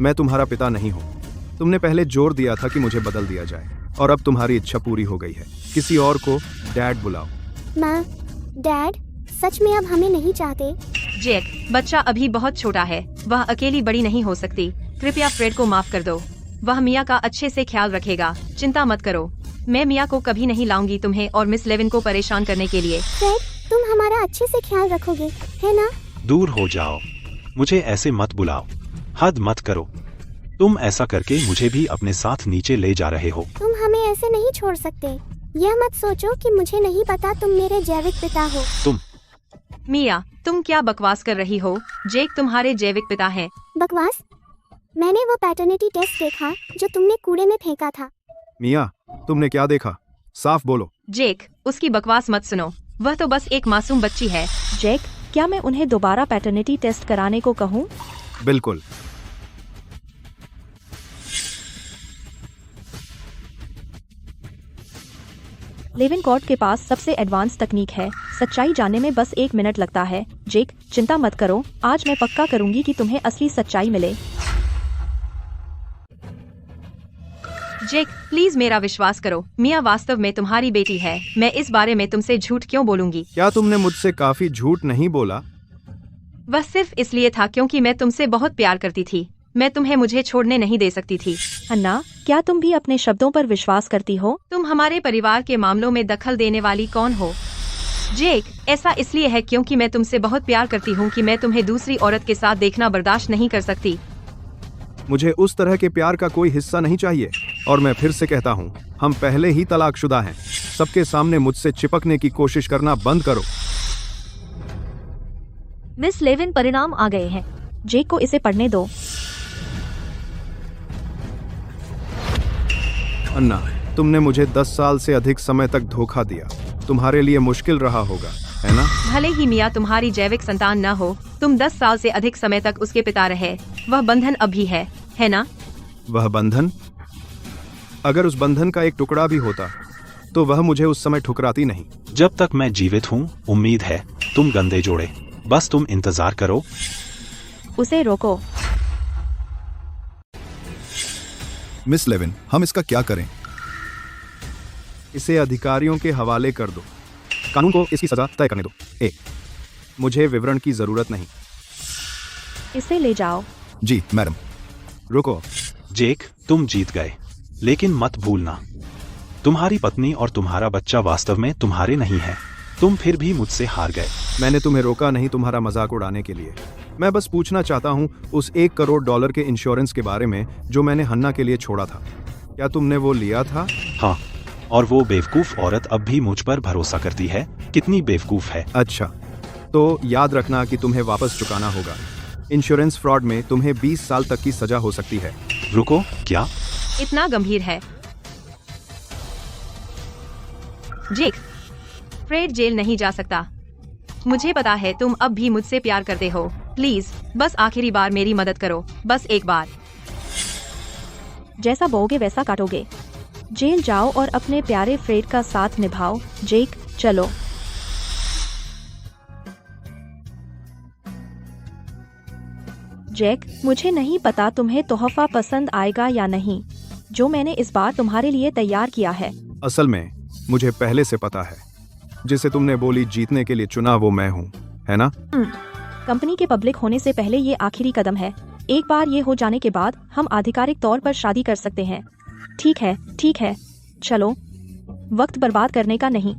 मैं तुम्हारा पिता नहीं हूँ। तुमने पहले जोर दिया था कि मुझे बदल दिया जाए और अब तुम्हारी इच्छा पूरी हो गई है। किसी और को डैड बुलाओ। माँ, डैड सच में अब हमें नहीं चाहते? जेक, बच्चा अभी बहुत छोटा है। वह अकेली बड़ी नहीं हो सकती। कृपया फ्रेड को माफ कर दो। वह मिया का अच्छे से ख्याल रखेगा। चिंता मत करो। मैं मिया को कभी नहीं लाऊंगी तुम्हें और मिस लेविन को परेशान करने के लिए। फ्रेड, तुम हमारा अच्छे से ख्याल रखोगे, है ना? दूर हो जाओ। मुझे ऐसे मत बुलाओ। हद मत करो। तुम ऐसा करके मुझे भी अपने साथ नीचे ले जा रहे हो। तुम हमें ऐसे नहीं छोड़ सकते। यह मत सोचो कि मुझे नहीं पता तुम मेरे जैविक पिता हो। तुम मिया, तुम क्या बकवास कर रही हो? जेक तुम्हारे जैविक पिता हैं। बकवास? मैंने वो पैटर्निटी टेस्ट देखा जो तुमने कूड़े में फेंका था। मिया, तुमने क्या देखा? साफ बोलो। जेक, उसकी बकवास मत सुनो। वह तो बस एक मासूम बच्ची है। जेक, क्या मैं उन्हें दोबारा पैटर्निटी टेस्ट कराने को कहूँ? बिल्कुल। लेविन कॉर्ड के पास सबसे एडवांस तकनीक है, सच्चाई जानने में बस 1 मिनट लगता है। जेक, चिंता मत करो, आज मैं पक्का करूंगी कि तुम्हें असली सच्चाई मिले। जेक, प्लीज मेरा विश्वास करो, मिया वास्तव में तुम्हारी बेटी है। मैं इस बारे में तुमसे झूठ क्यों बोलूंगी? क्या तुमने मुझसे काफी झूठ नहीं बोला? वह सिर्फ इसलिए था क्योंकि मैं तुमसे बहुत प्यार करती थी। मैं तुम्हें मुझे छोड़ने नहीं दे सकती थी। अन्ना, क्या तुम भी अपने शब्दों पर विश्वास करती हो? तुम हमारे परिवार के मामलों में दखल देने वाली कौन हो? जेक, ऐसा इसलिए है क्योंकि मैं तुमसे बहुत प्यार करती हूँ कि मैं तुम्हें दूसरी औरत के साथ देखना बर्दाश्त नहीं कर सकती। मुझे उस तरह के प्यार का कोई हिस्सा नहीं चाहिए। और मैं फिर से कहता हूँ, हम पहले ही तलाकशुदा हैं। सबके सामने मुझसे चिपकने की कोशिश करना बंद करो। मिस लेविन, परिणाम आ गए हैं। जेक को इसे पढ़ने दो। अन्ना, तुमने मुझे 10 साल से अधिक समय तक धोखा दिया। तुम्हारे लिए मुश्किल रहा होगा, है ना? भले ही मिया तुम्हारी जैविक संतान न हो, तुम 10 साल से अधिक समय तक उसके पिता रहे। वह बंधन अब भी है ना? वह बंधन? अगर उस बंधन का एक टुकड़ा भी होता तो वह मुझे उस समय ठुकराती नहीं। जब तक मैं जीवित हूँ, उम्मीद है। तुम गंदे जोड़े, बस तुम इंतजार करो। उसे रोको। मिस लेविन, हम इसका क्या करें? इसे अधिकारियों के हवाले कर दो। कानून को इसकी सजा तय करने दो। मुझे विवरण की जरूरत नहीं। इसे ले जाओ। जी मैडम। रुको। जेक, तुम जीत गए, लेकिन मत भूलना, तुम्हारी पत्नी और तुम्हारा बच्चा वास्तव में तुम्हारे नहीं है। तुम फिर भी मुझसे हार गए। मैंने तुम्हें रोका नहीं तुम्हारा मजाक उड़ाने के लिए। मैं बस पूछना चाहता हूँ उस $1 करोड़ के इंश्योरेंस के बारे में जो मैंने हन्ना के लिए छोड़ा था। क्या तुमने वो लिया था? हाँ, और वो बेवकूफ औरत अब भी मुझ पर भरोसा करती है। कितनी बेवकूफ है। अच्छा, तो याद रखना कि तुम्हें वापस चुकाना होगा। इंश्योरेंस फ्रॉड में तुम्हें 20 साल तक की सजा हो सकती है। रुको, क्या? इतना गंभीर है? जेक, फ्रेड जेल नहीं जा सकता। मुझे पता है तुम अब भी मुझसे प्यार करते हो। प्लीज, बस आखिरी बार मेरी मदद करो, बस एक बार। जैसा बोगे वैसा काटोगे। जेल जाओ और अपने प्यारे फ्रेड का साथ निभाओ। जेक, चलो। जैक, मुझे नहीं पता तुम्हें तोहफा पसंद आएगा या नहीं, जो मैंने इस बार तुम्हारे लिए तैयार किया है। असल में मुझे पहले से पता है। जिसे तुमने बोली जीतने के लिए चुना वो मैं हूँ, है ना? कंपनी के पब्लिक होने से पहले ये आखिरी कदम है। एक बार ये हो जाने के बाद हम आधिकारिक तौर पर शादी कर सकते हैं। ठीक है, चलो, वक्त बर्बाद करने का नहीं।